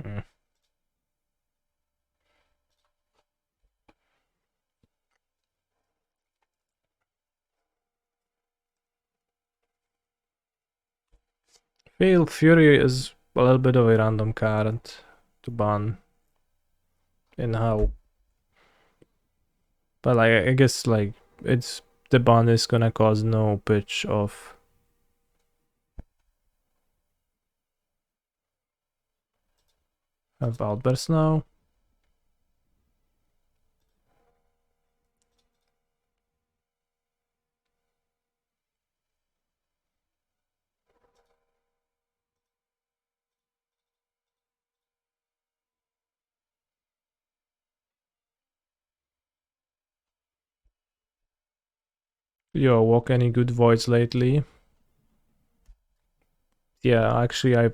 Hmm. Feel Fury is a little bit of a random card to ban. In how, but like I guess like it's the ban is gonna cause no pitch of. Have Outburst now. Yo, walk any good voids lately? Yeah, actually I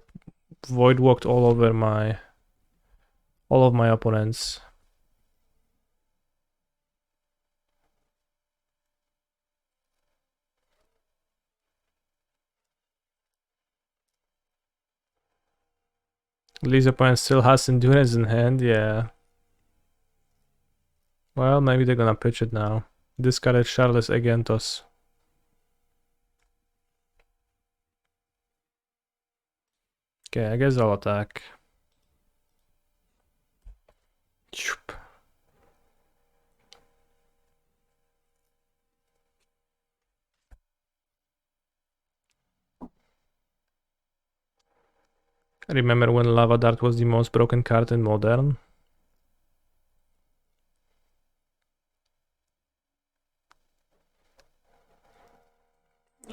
void walked all of my opponents. At least opponent still has endurance in hand, yeah. Well, maybe they're gonna pitch it now. Discarded Charles Agentos. Okay, I guess I'll attack. Choop. I remember when Lava Dart was the most broken card in Modern.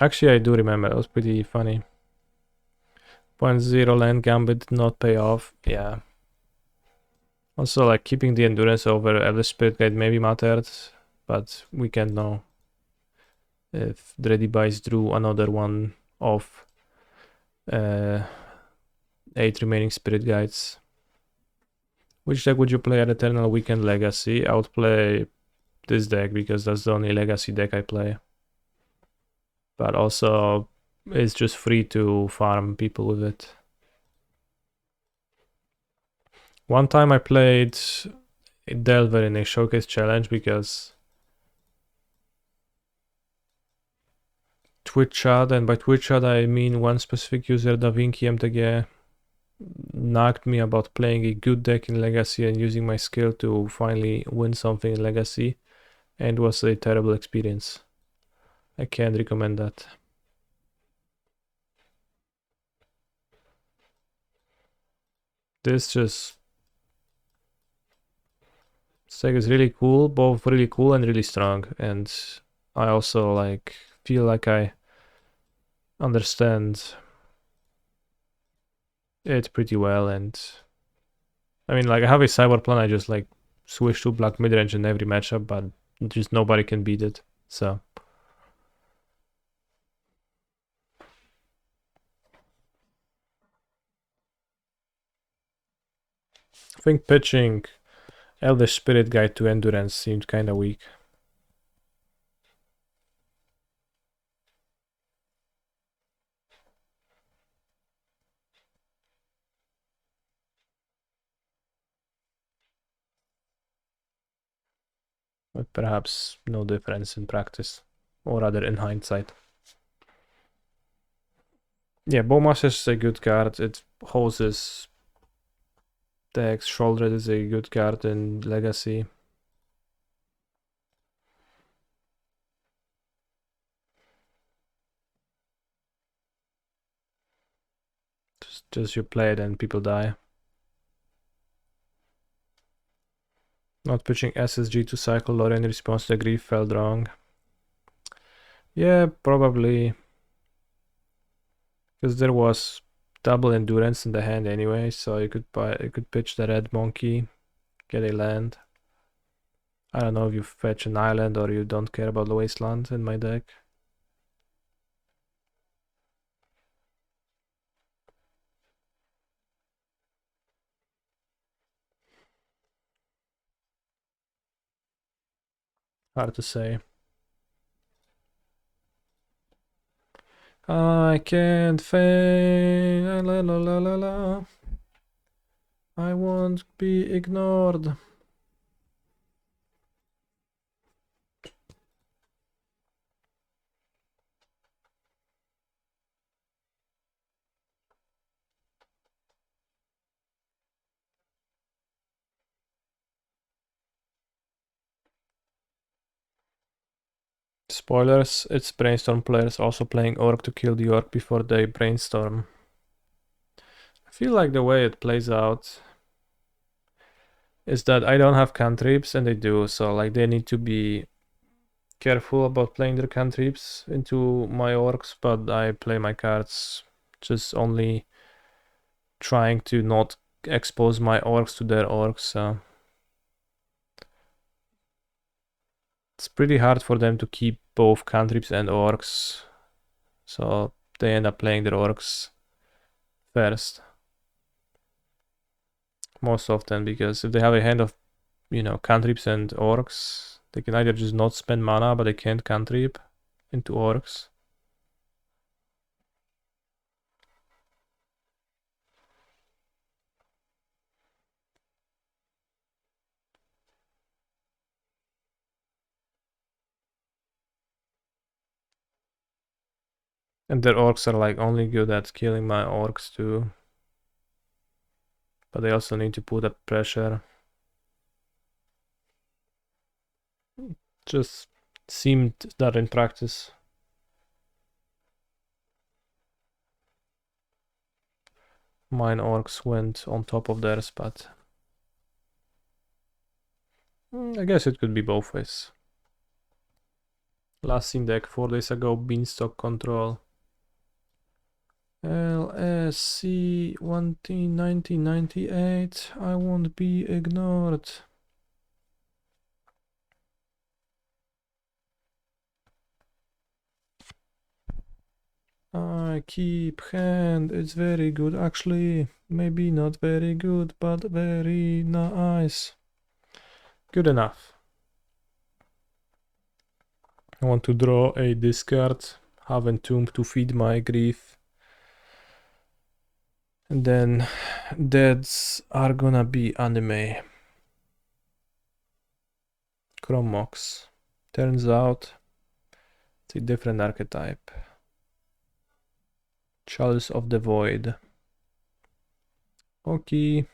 Actually, I do remember. It was pretty funny. 0.0 land gambit did not pay off. Yeah. Also, like keeping the endurance over Elder Spirit Guide maybe mattered, but we can't know if Dready Bice drew another one of 8 remaining Spirit Guides. Which deck would you play at Eternal Weekend Legacy? I would play this deck because that's the only Legacy deck I play. But also, it's just free to farm people with it. One time I played Delver in a showcase challenge because Twitch chat, and by Twitch chat I mean one specific user, DaVinci MTG, nagged me about playing a good deck in Legacy and using my skill to finally win something in Legacy, and it was a terrible experience. I can't recommend that. This deck is really cool, both really cool and really strong, and I also like feel like I understand it pretty well. And I mean, like, I have a cyber plan, I just like switch to black midrange in every matchup, but just nobody can beat it. So I think pitching Elvish Spirit Guide to Endurance seemed kinda weak. But perhaps no difference in practice, or rather in hindsight. Yeah, Bowmaster is a good card. It hoses decks. Shoulder is a good card in Legacy. Just you play it and people die. Not pitching SSG to cycle Lore in response to grief felt wrong. Yeah, probably. Because there was double endurance in the hand anyway, so you could pitch the red monkey, get a land. I don't know if you fetch an island or you don't care about the wasteland in my deck. Hard to say. I can't fail. La la la la la. I won't be ignored. Spoilers, it's brainstorm players also playing orc to kill the orc before they brainstorm. I feel like the way it plays out is that I don't have cantrips and they do, so like they need to be careful about playing their cantrips into my orcs, but I play my cards just only trying to not expose my orcs to their orcs, so it's pretty hard for them to keep both cantrips and orcs, so they end up playing their orcs first most often, because if they have a hand of, you know, cantrips and orcs, they can either just not spend mana, but they can't cantrip into orcs. And their orcs are like only good at killing my orcs too. But they also need to put up pressure. Just seemed that in practice mine orcs went on top of theirs, but I guess it could be both ways. Last seen deck 4 days ago, Beanstalk Control. LSC 1998. I won't be ignored. I keep hand. It's very good, actually. Maybe not very good, but very nice. Good enough. I want to draw a discard, have Entomb to feed my grief. And then deads are gonna be anime. Chromox. Turns out it's a different archetype. Chalice of the Void. Okay.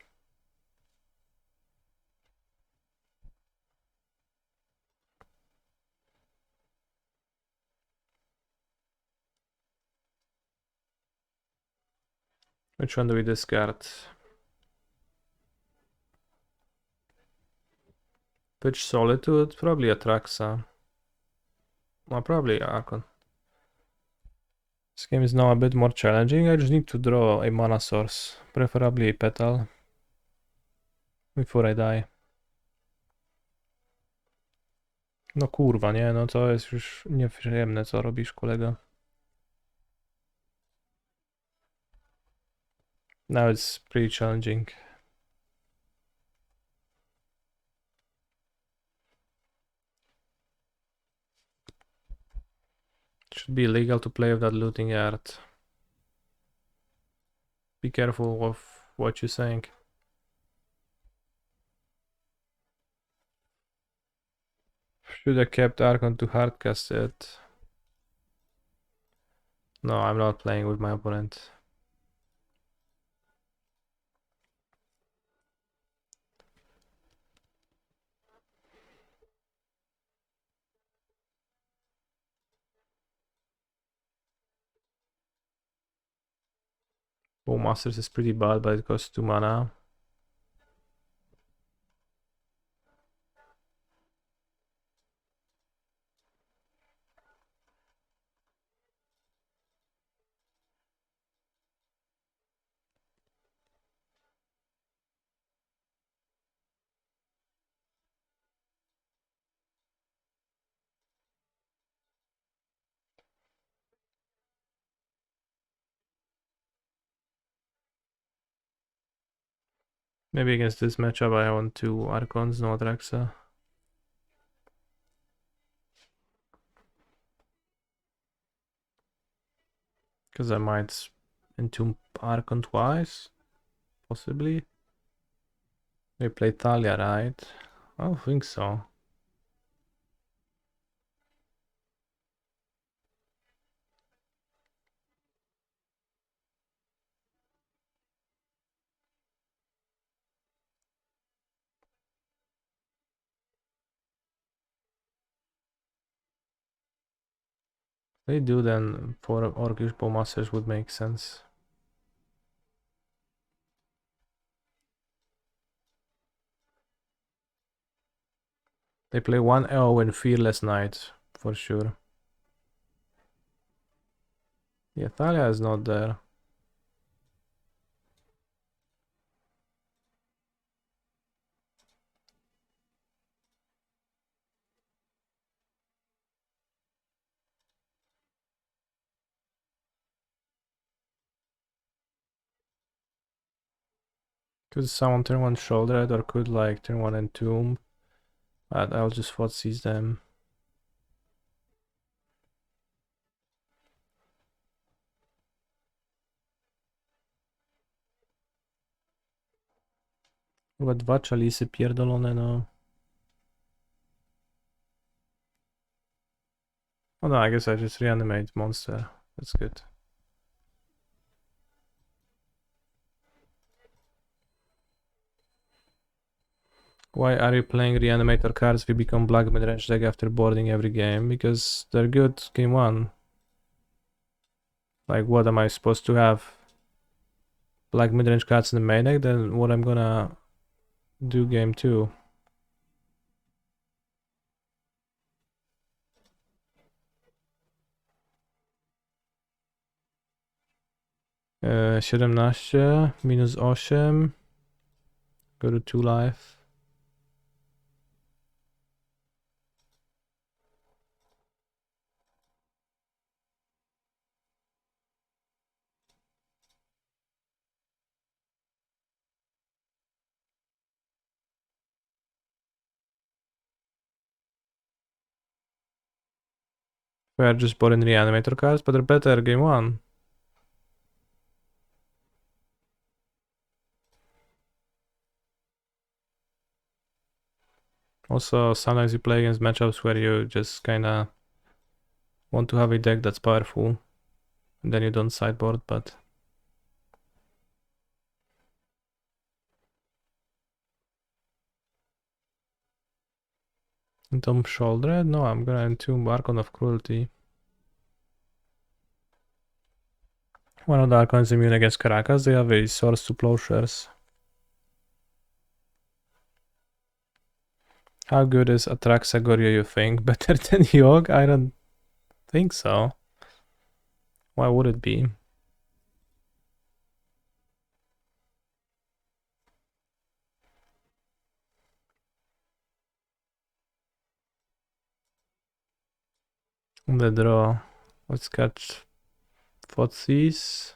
Which one do we discard? Which Solitude? Probably Atraxa. Well, probably Archon. This game is now a bit more challenging. I just need to draw a mana source, preferably a petal, before I die. No kurwa, nie, no to jest już nieprzyjemne, co robisz, kolego. Now it's pretty challenging. Should be illegal to play with that looting art. Be careful of what you're saying. Should have kept Archon to hardcast it. No, I'm not playing with my opponent. Bowmasters is pretty bad, but it costs 2 mana. Maybe against this matchup I want 2 Archons, no Atraxa. Because I might entomb Archon twice, possibly. They play Thalia, right? I don't think so. They do, then 4 Orcish Bowmasters would make sense. They play 1 AO and Fearless Knight, for sure. Yeah, Thalia is not there. Could someone turn 1 Shoulder or could like turn 1 Entomb. But I'll just Thought Seize them. Chyba 2 Chalisy pierdolone, no. Oh no, I guess I just reanimate monster. That's good. Why are you playing Reanimator cards? We become black mid-range deck after boarding every game. Because they're good game 1. Like, what am I supposed to have? Black mid-range cards in the main deck? Then what I'm gonna do game 2? 17 minus 8. Go to 2 life. We're just bought in Reanimator cards, but they're better game 1. Also, sometimes you play against matchups where you just kinda want to have a deck that's powerful, and then you don't sideboard, but Entomb Shoulder? No, I'm gonna entomb Archon of Cruelty. One of the Archons immune against Caracas, they have a Swords to Plowshares. How good is Atraxagoria, you think? Better than Yogg? I don't think so. Why would it be? On the draw, let's catch Thoughtseize.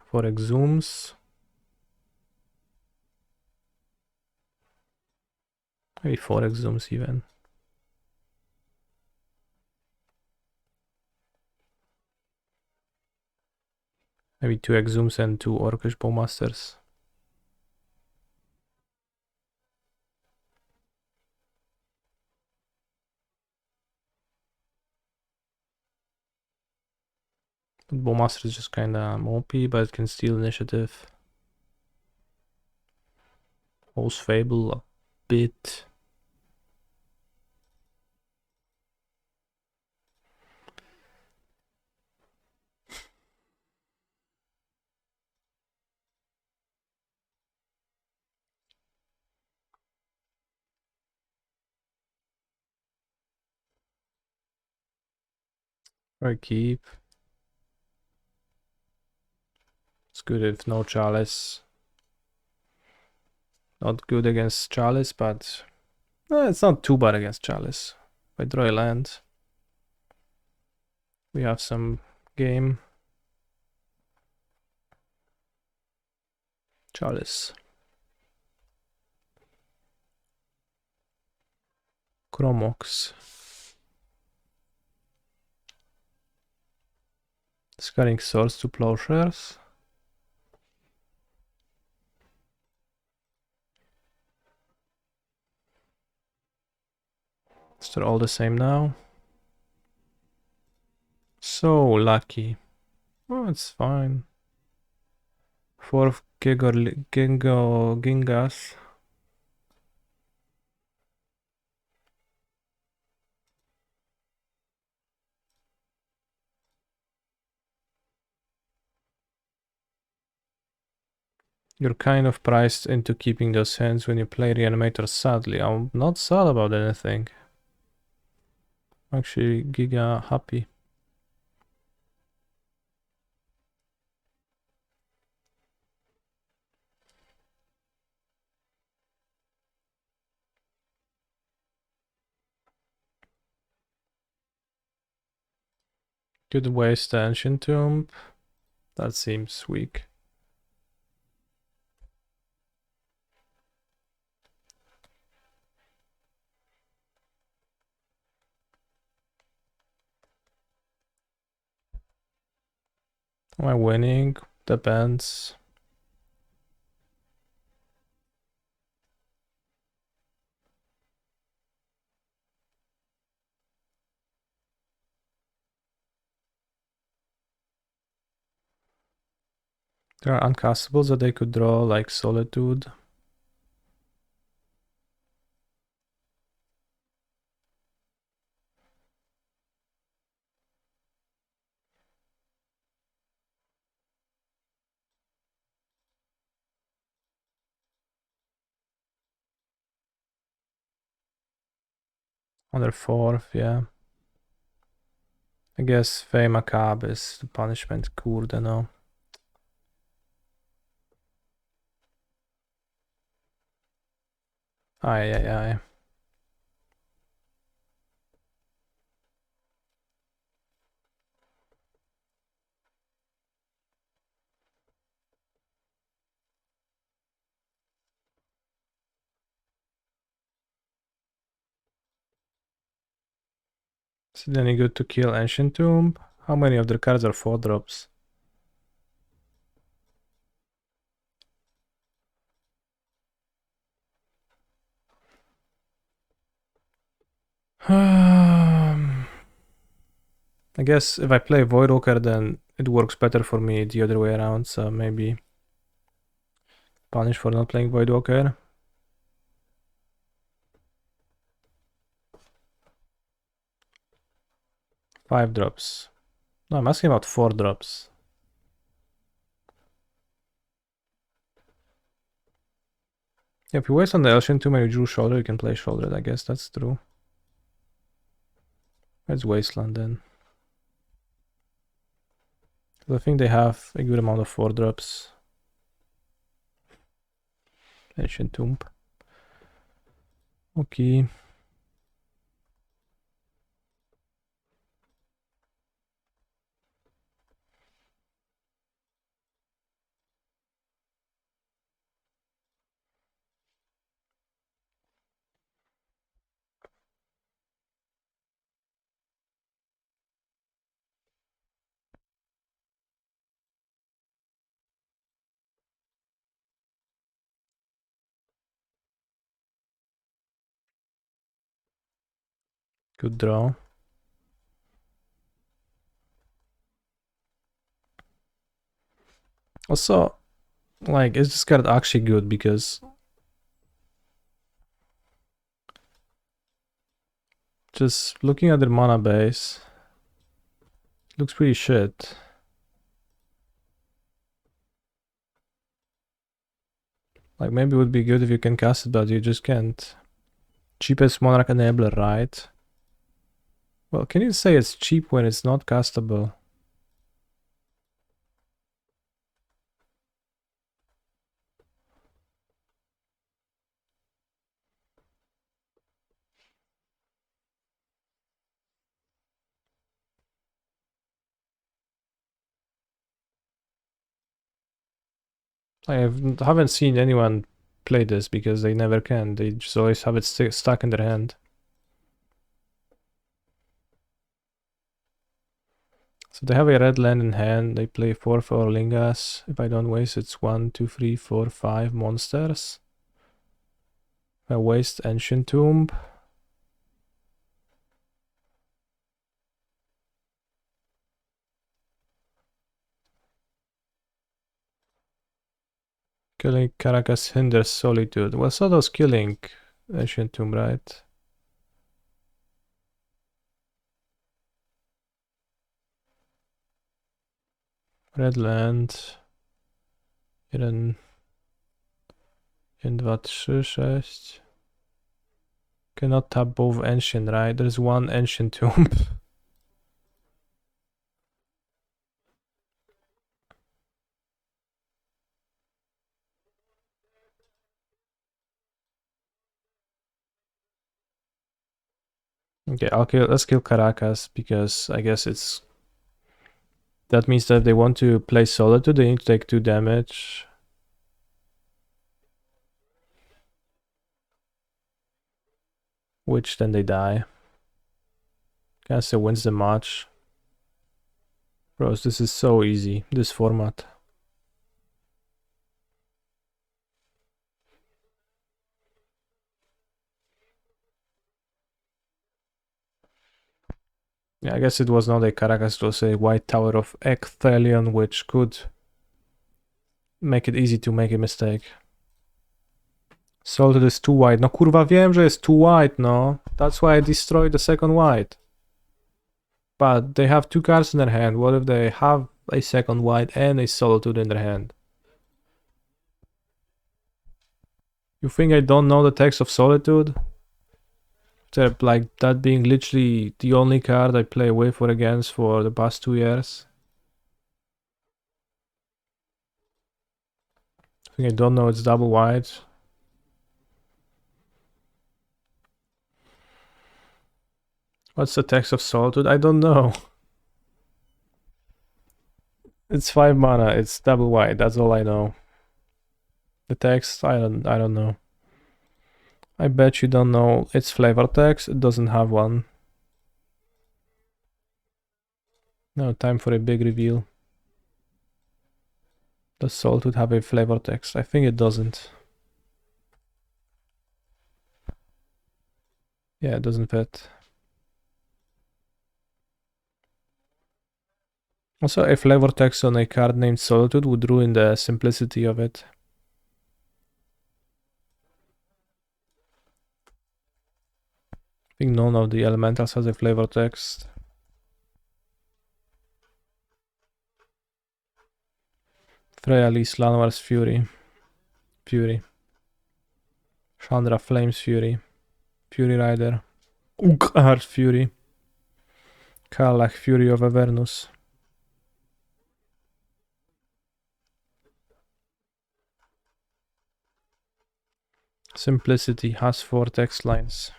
For Exhumes. Maybe 4 Exhumes even. Maybe 2 Exhumes and 2 Orcish Bowmasters. But Bowmaster is just kinda mopey, but it can steal initiative. Hose Fable a bit. I keep. It's good if no Chalice. Not good against Chalice, but it's not too bad against Chalice. If I draw a land, we have some game. Chalice. Chromox. Discarding Swords to Plowshares. Is that all the same now? So lucky. Oh, it's fine. 4 Gingas. You're kind of priced into keeping those hands when you play Reanimator, sadly. I'm not sad about anything. Actually, giga happy. Could waste the Ancient Tomb. That seems weak. Am I winning? Depends. There are uncastables that they could draw, like Solitude. On their 4th, yeah. I guess Fey Macabre is the punishment. Kurde, no. Aye, aye, aye. Is it any good to kill Ancient Tomb? How many of their cards are 4-drops? I guess if I play Voidwalker, then it works better for me the other way around, so maybe punish for not playing Voidwalker. 5 drops. No, I'm asking about 4 drops. Yeah, if you waste on the Elshin Tomb and you drew Shoulder, you can play Shoulder. I guess that's true. It's Wasteland then. I think they have a good amount of 4 drops. Ancient Tomb. Okay. Good draw. Also, like, is this card actually good? Because just looking at their mana base, looks pretty shit. Like, maybe it would be good if you can cast it, but you just can't. Cheapest Monarch Enabler, right? Well, can you say it's cheap when it's not castable? Haven't seen anyone play this because they never can. They just always have it stuck in their hand. So they have a red land in hand. They play 4/4 Lingas. If I don't waste, it's 1, 2, 3, 4, 5 monsters. If I waste Ancient Tomb. Killing Caracas hinders Solitude. Well, so does killing Ancient Tomb, right? Red land. 1, 2, 3, 6. Cannot tap both Ancient, right? There's one Ancient Tomb. Okay, let's kill Caracas because I guess that means that if they want to play Solitude, they need to take 2 damage. Which then they die. Cancer wins the match. Bros, this is so easy, this format. Yeah, I guess it was not a Caracas, it was a White Tower of Ecthelion, which could make it easy to make a mistake. Solitude is too wide. No kurwa, wiem, że jest too wide, no. That's why I destroyed the second white. But they have 2 cards in their hand. What if they have a second white and a Solitude in their hand? You think I don't know the text of Solitude? Like that being literally the only card I play with or against for the past 2 years. I think I don't know it's double white. What's the text of Solitude? I don't know. It's 5 mana, it's double white, that's all I know. The text, I don't know. I bet you don't know its flavor text, it doesn't have one. Now time for a big reveal. Does Solitude have a flavor text? I think it doesn't. Yeah, it doesn't fit. Also, a flavor text on a card named Solitude would ruin the simplicity of it. I think none of the elementals has a flavor text. Freya Lee Slanwar's Fury. Fury. Chandra Flames Fury. Fury Rider. Heart Fury. Karlach Fury of Avernus. Simplicity has 4 text lines.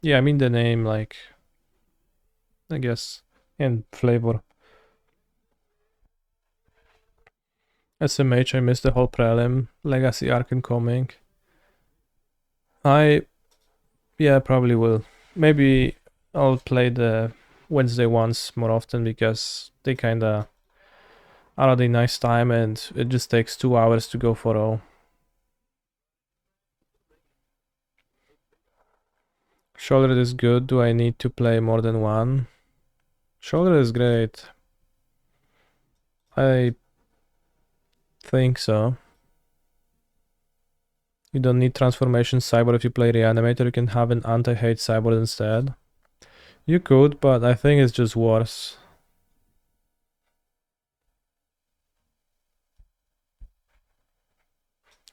Yeah, I mean the name, like, I guess, and flavor. SMH, I missed the whole Prelim. Legacy arc incoming. Yeah, probably will. Maybe I'll play the Wednesday ones more often because they kinda are at a nice time and it just takes 2 hours to go for all. Shoulder is good. Do I need to play more than one? Shoulder is great. I think so. You don't need transformation cyborg if you play Reanimator. You can have an anti-hate cyborg instead. You could, but I think it's just worse.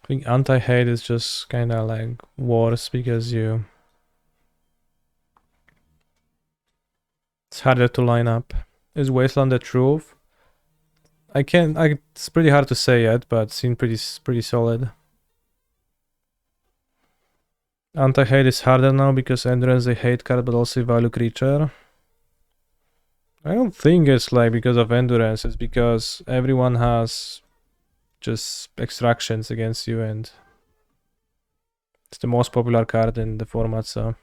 I think anti-hate is just kind of like worse because it's harder to line up. Is Wasteland the truth? It's pretty hard to say yet, but it seems pretty solid. Anti-hate is harder now because Endurance is a hate card but also a value creature. I don't think it's like because of Endurance, it's because everyone has just extractions against you and it's the most popular card in the format, so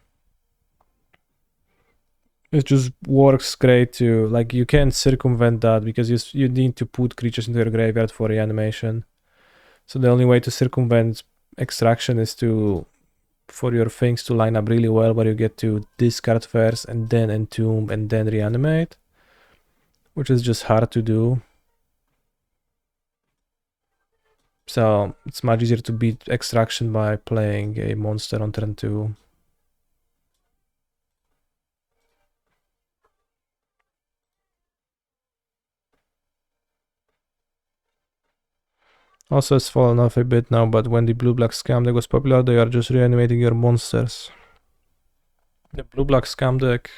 it just works great to, like, you can't circumvent that because you need to put creatures into your graveyard for reanimation. So the only way to circumvent extraction is for your things to line up really well, where you get to discard first and then entomb and then reanimate, which is just hard to do. So it's much easier to beat extraction by playing a monster on turn 2. Also, it's fallen off a bit now, but when the blue-black scam deck was popular, they are just reanimating your monsters. The blue-black scam deck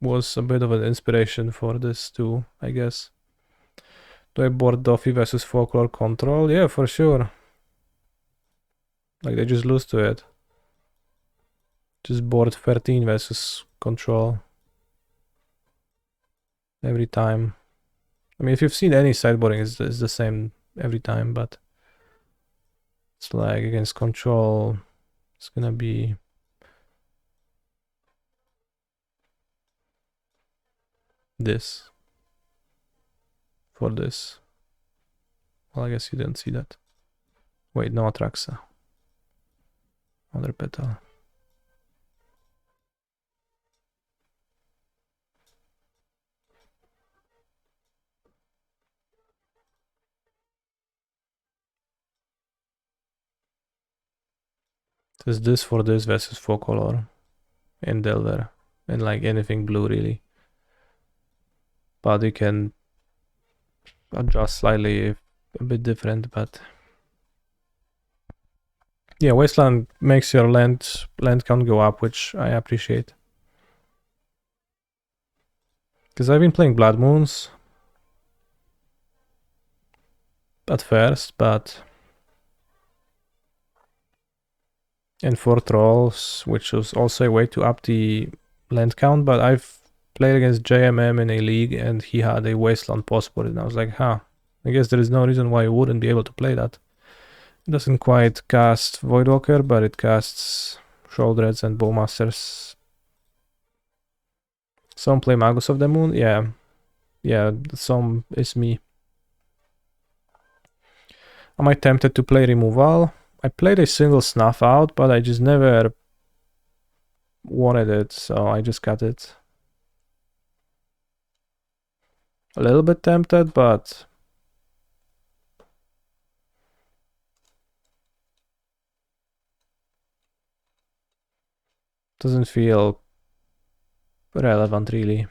was a bit of an inspiration for this too, I guess. Do I board Doffy versus Folklore Control? Yeah, for sure. Like, they just lose to it. Just board 13 versus Control. Every time. I mean, if you've seen any sideboarding, it's the same every time, but it's like against Control, it's gonna be this for this. Well, I guess you didn't see that. Wait, no Atraxa. Other petal. Is this for this versus 4 color in Delver and like anything blue really. But you can adjust slightly a bit different, but yeah, Wasteland makes your land count go up, which I appreciate. Because I've been playing Blood Moons at first, but and 4 Trolls, which was also a way to up the land count, but I've played against JMM in a league and he had a Wasteland postboard and I was like, I guess there is no reason why you wouldn't be able to play that. It doesn't quite cast Voidwalker, but it casts Shouldreds and Bowmasters. Some play Magus of the Moon? Yeah, some is me. Am I tempted to play Removal? I played a single Snuff Out, but I just never wanted it, so I just got it. A little bit tempted, but doesn't feel relevant really.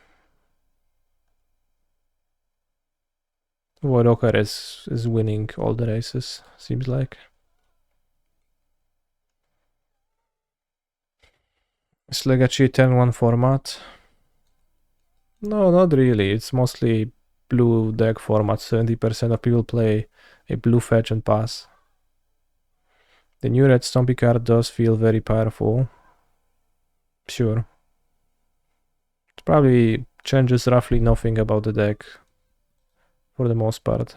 Voidwalker is winning all the races, seems like. It's like actually 10-1 format. No, not really. It's mostly blue deck format. 70% of people play a blue fetch and pass. The new red Stompy card does feel very powerful. Sure. It probably changes roughly nothing about the deck for the most part.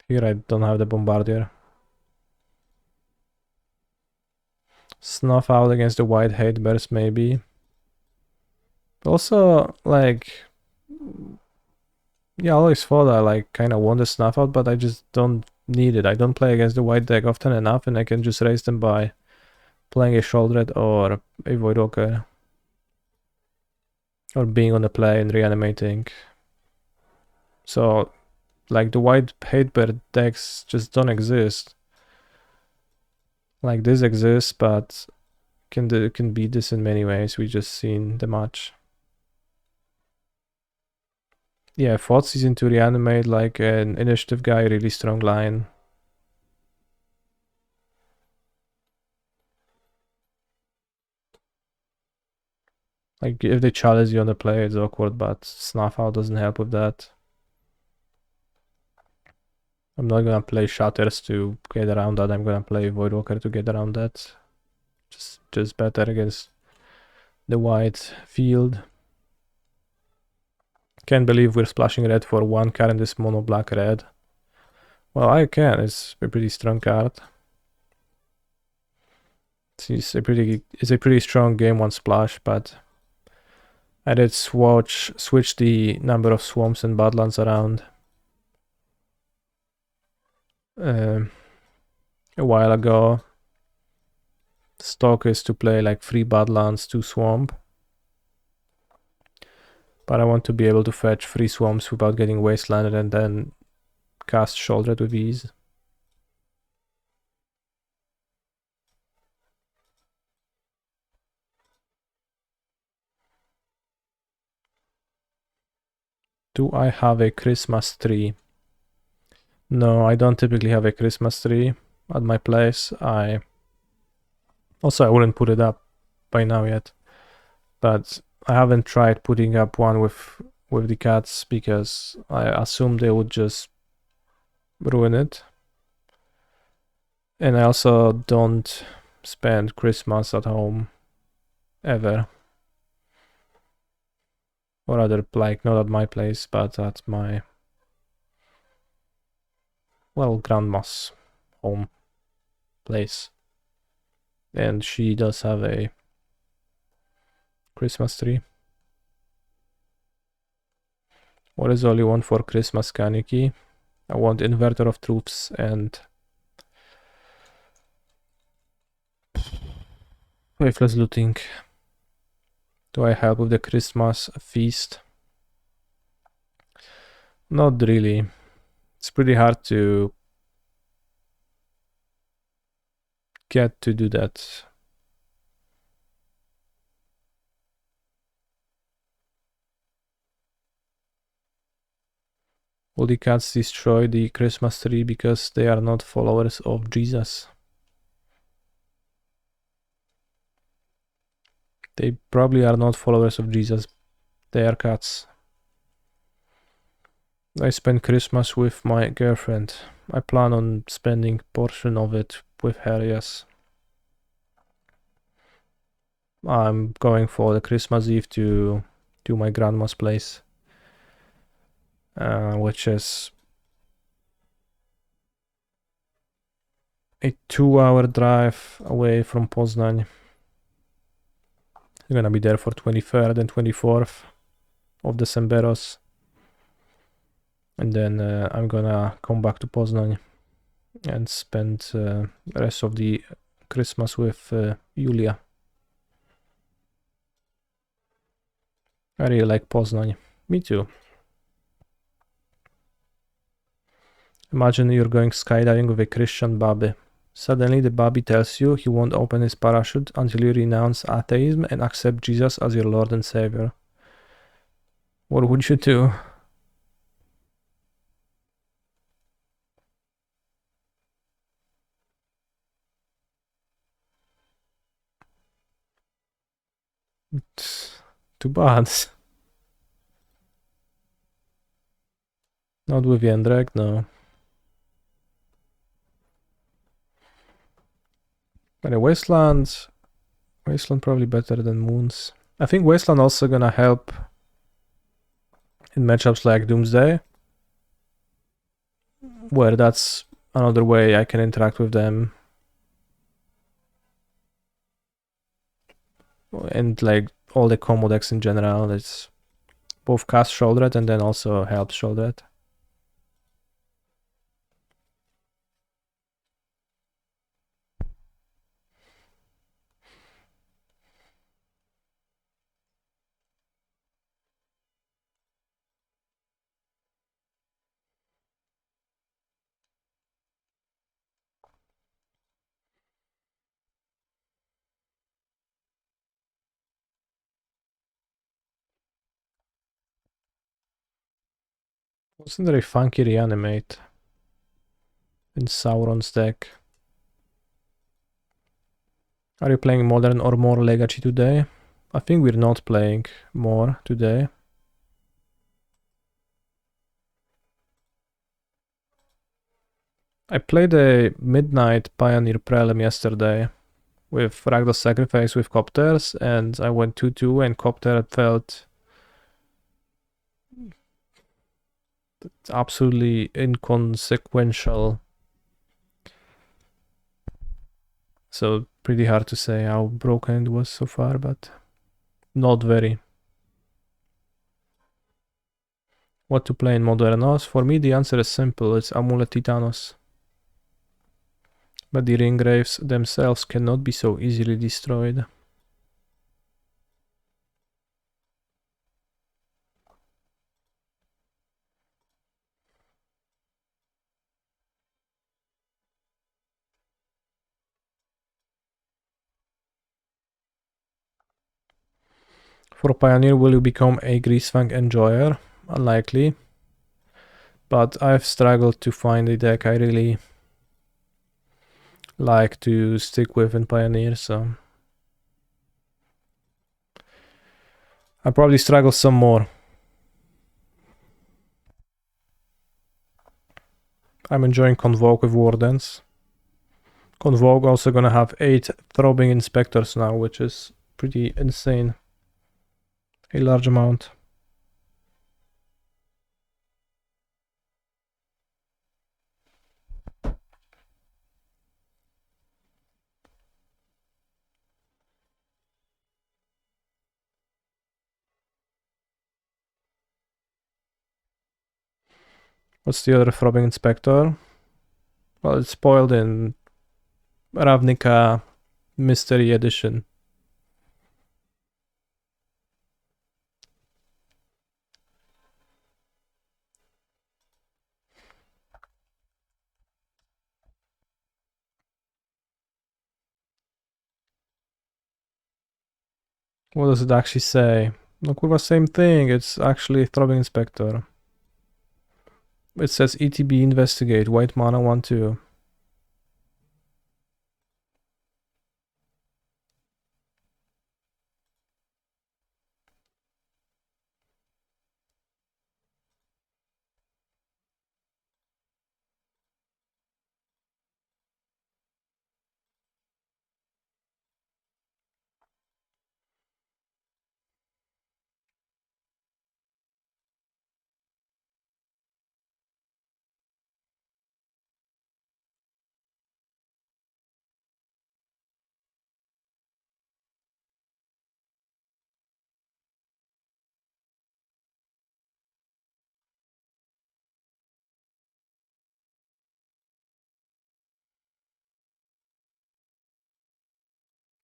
Here I don't have the Bombardier. Snuff out against the white hate bears maybe. Also, like, yeah, I always thought I like kind of want the snuff out, but I just don't need it. I don't play against the white deck often enough, and I can just raise them by playing a Sholdred or a Voidwalker. Or being on the play and reanimating. So, like, the white hate bear decks just don't exist. Like, this exists, but can beat this in many ways. We just seen the match. Yeah, Thoughtseize into reanimate like an initiative guy, really strong line. Like, if they challenge you on the play, it's awkward, but Snuff Out doesn't help with that. I'm not gonna play Shatters to get around that. I'm gonna play Voidwalker to get around that. Just better against the white field. Can't believe we're splashing red for one card in this mono black red. Well, I can. It's a pretty strong card. It's a pretty strong game one splash, but I did switch the number of swamps and badlands around a while ago. Stock is to play like 3 badlands, 2 swamp. But I want to be able to fetch 3 swamps without getting wastelanded and then cast Shoulder with ease. Do I have a Christmas tree? No, I don't typically have a Christmas tree at my place. I wouldn't put it up by now yet, but I haven't tried putting up one with the cats because I assume they would just ruin it. And I also don't spend Christmas at home ever. Or rather, like, not at my place, but at my, well, grandma's home place. And she does have a Christmas tree. What is all you want for Christmas, Kaneki? I want Inverter of Troops and Faithless Looting. Do I help with the Christmas feast? Not really. It's pretty hard to get to do that. Will the cats destroy the Christmas tree because they are not followers of Jesus? They probably are not followers of Jesus. They are cats. I spend Christmas with my girlfriend. I plan on spending portion of it with her, yes. I'm going for the Christmas Eve to my grandma's place, which is a 2-hour drive away from Poznań. I'm gonna be there for 23rd and 24th of Decemberos. And then I'm gonna come back to Poznań and spend the rest of the Christmas with Julia. I really like Poznań. Me too. Imagine you're going skydiving with a Christian baby. Suddenly the Bobby tells you he won't open his parachute until you renounce atheism and accept Jesus as your Lord and Savior. What would you do? Too bad. Not with Jędrek, no. But Wasteland probably better than Moons. I think Wasteland also gonna help in matchups like Doomsday, where that's another way I can interact with them. And like all the combo decks in general, it's both cast Shouldered and then also helps Shouldered. Wasn't there a funky Reanimate in Sauron's deck? Are you playing Modern or more Legacy today? I think we're not playing more today. I played a Midnight Pioneer Prelim yesterday with Ragdoll Sacrifice with Copters, and I went 2-2 and Copter felt absolutely inconsequential. So pretty hard to say how broken it was so far, but not very. What to play in Modernos? For me the answer is simple, it's Amulet Titanos. But the Ringgraves themselves cannot be so easily destroyed. For Pioneer, will you become a Greasefang enjoyer? Unlikely. But I've struggled to find a deck I really like to stick with in Pioneer, so I'll probably struggle some more. I'm enjoying Convoke with Wardens. Convoke also gonna have 8 Throbbing Inspectors now, which is pretty insane. A large amount. What's the other Throbbing Inspector? Well, it's spoiled in Ravnica Mystery Edition. What does it actually say? Look, with the same thing, it's actually Throbbing Inspector. It says ETB Investigate, white mana 1-2.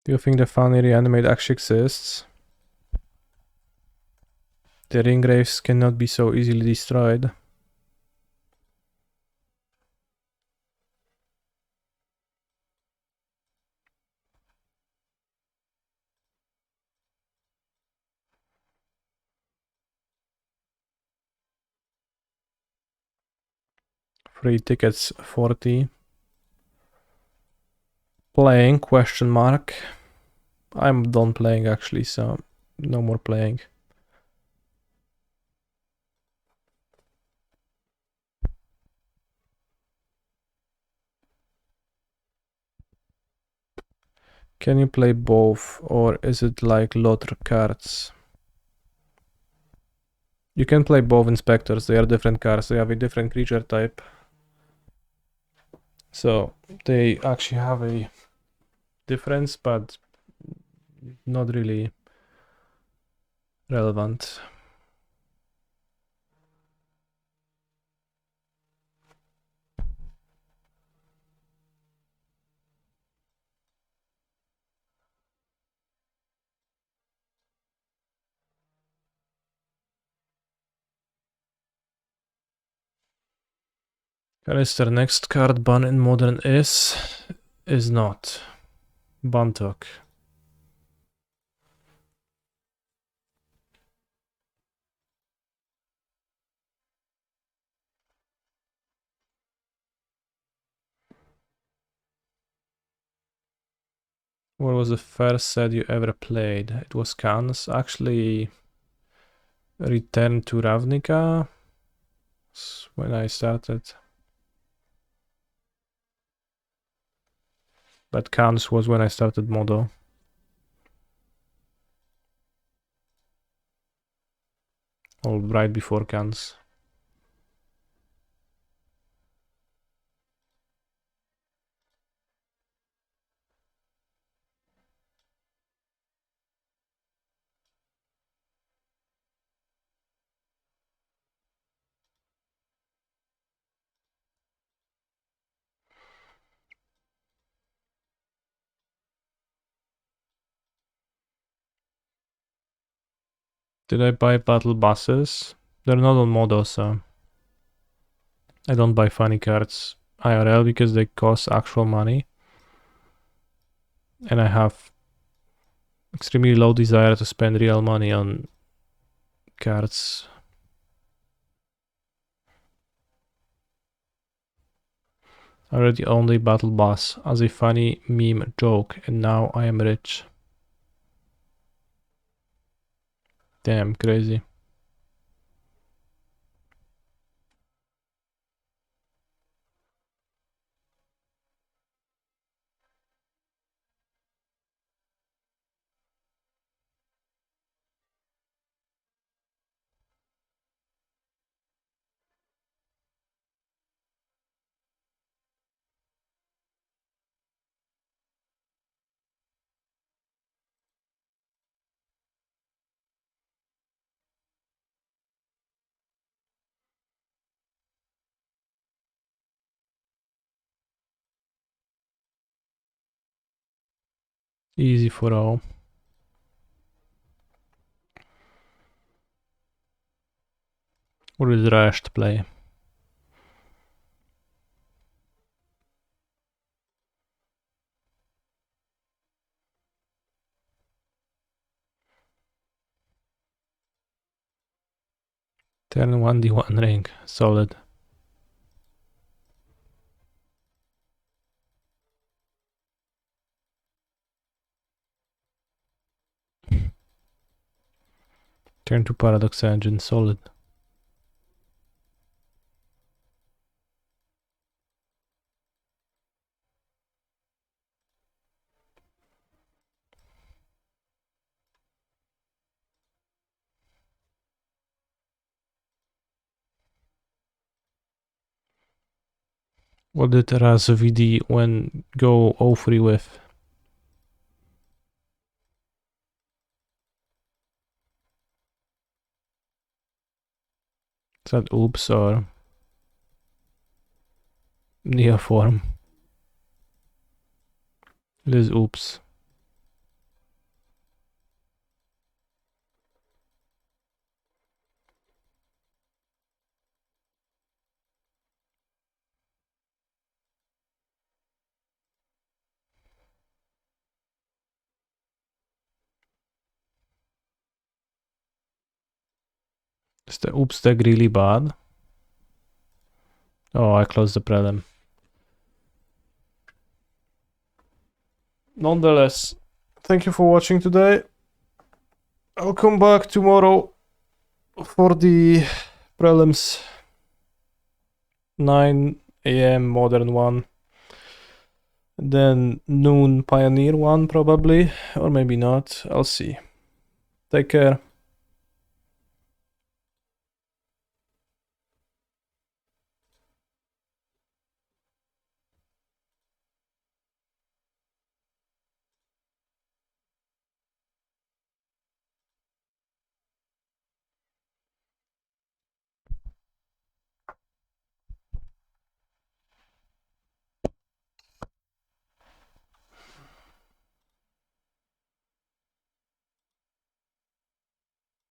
Do you think the funny Reanimate actually exists? The Ringgraves cannot be so easily destroyed. Free tickets 40. Playing question mark. I'm done playing actually, so no more playing. Can you play both, or is it like Lotr cards? You can play both inspectors, they are different cards, they have a different creature type. So they actually have a difference, but not really relevant. Alistair, next card ban in Modern is not Bantok. What was the first set you ever played? It was Khans. Actually, Return to Ravnica when I started. But Khans was when I started Modo. Or right before Khans. Did I buy battle buses? They're not on Modo, so I don't buy funny cards IRL because they cost actual money. And I have extremely low desire to spend real money on cards. I already owned a battle bus as a funny meme joke, and now I am rich. Damn, crazy. Easy for all. What is rash to play? Turn 1d1 ring, solid. Turn to Paradox Engine, solid. What did Raz VD when go 0-3 with? Is that oops or neoform? It is oops. Is the oops deck really bad? Oh, I closed the prelim. Nonetheless, thank you for watching today. I'll come back tomorrow for the prelims. 9 a.m. modern one. Then noon pioneer one probably, or maybe not. I'll see. Take care.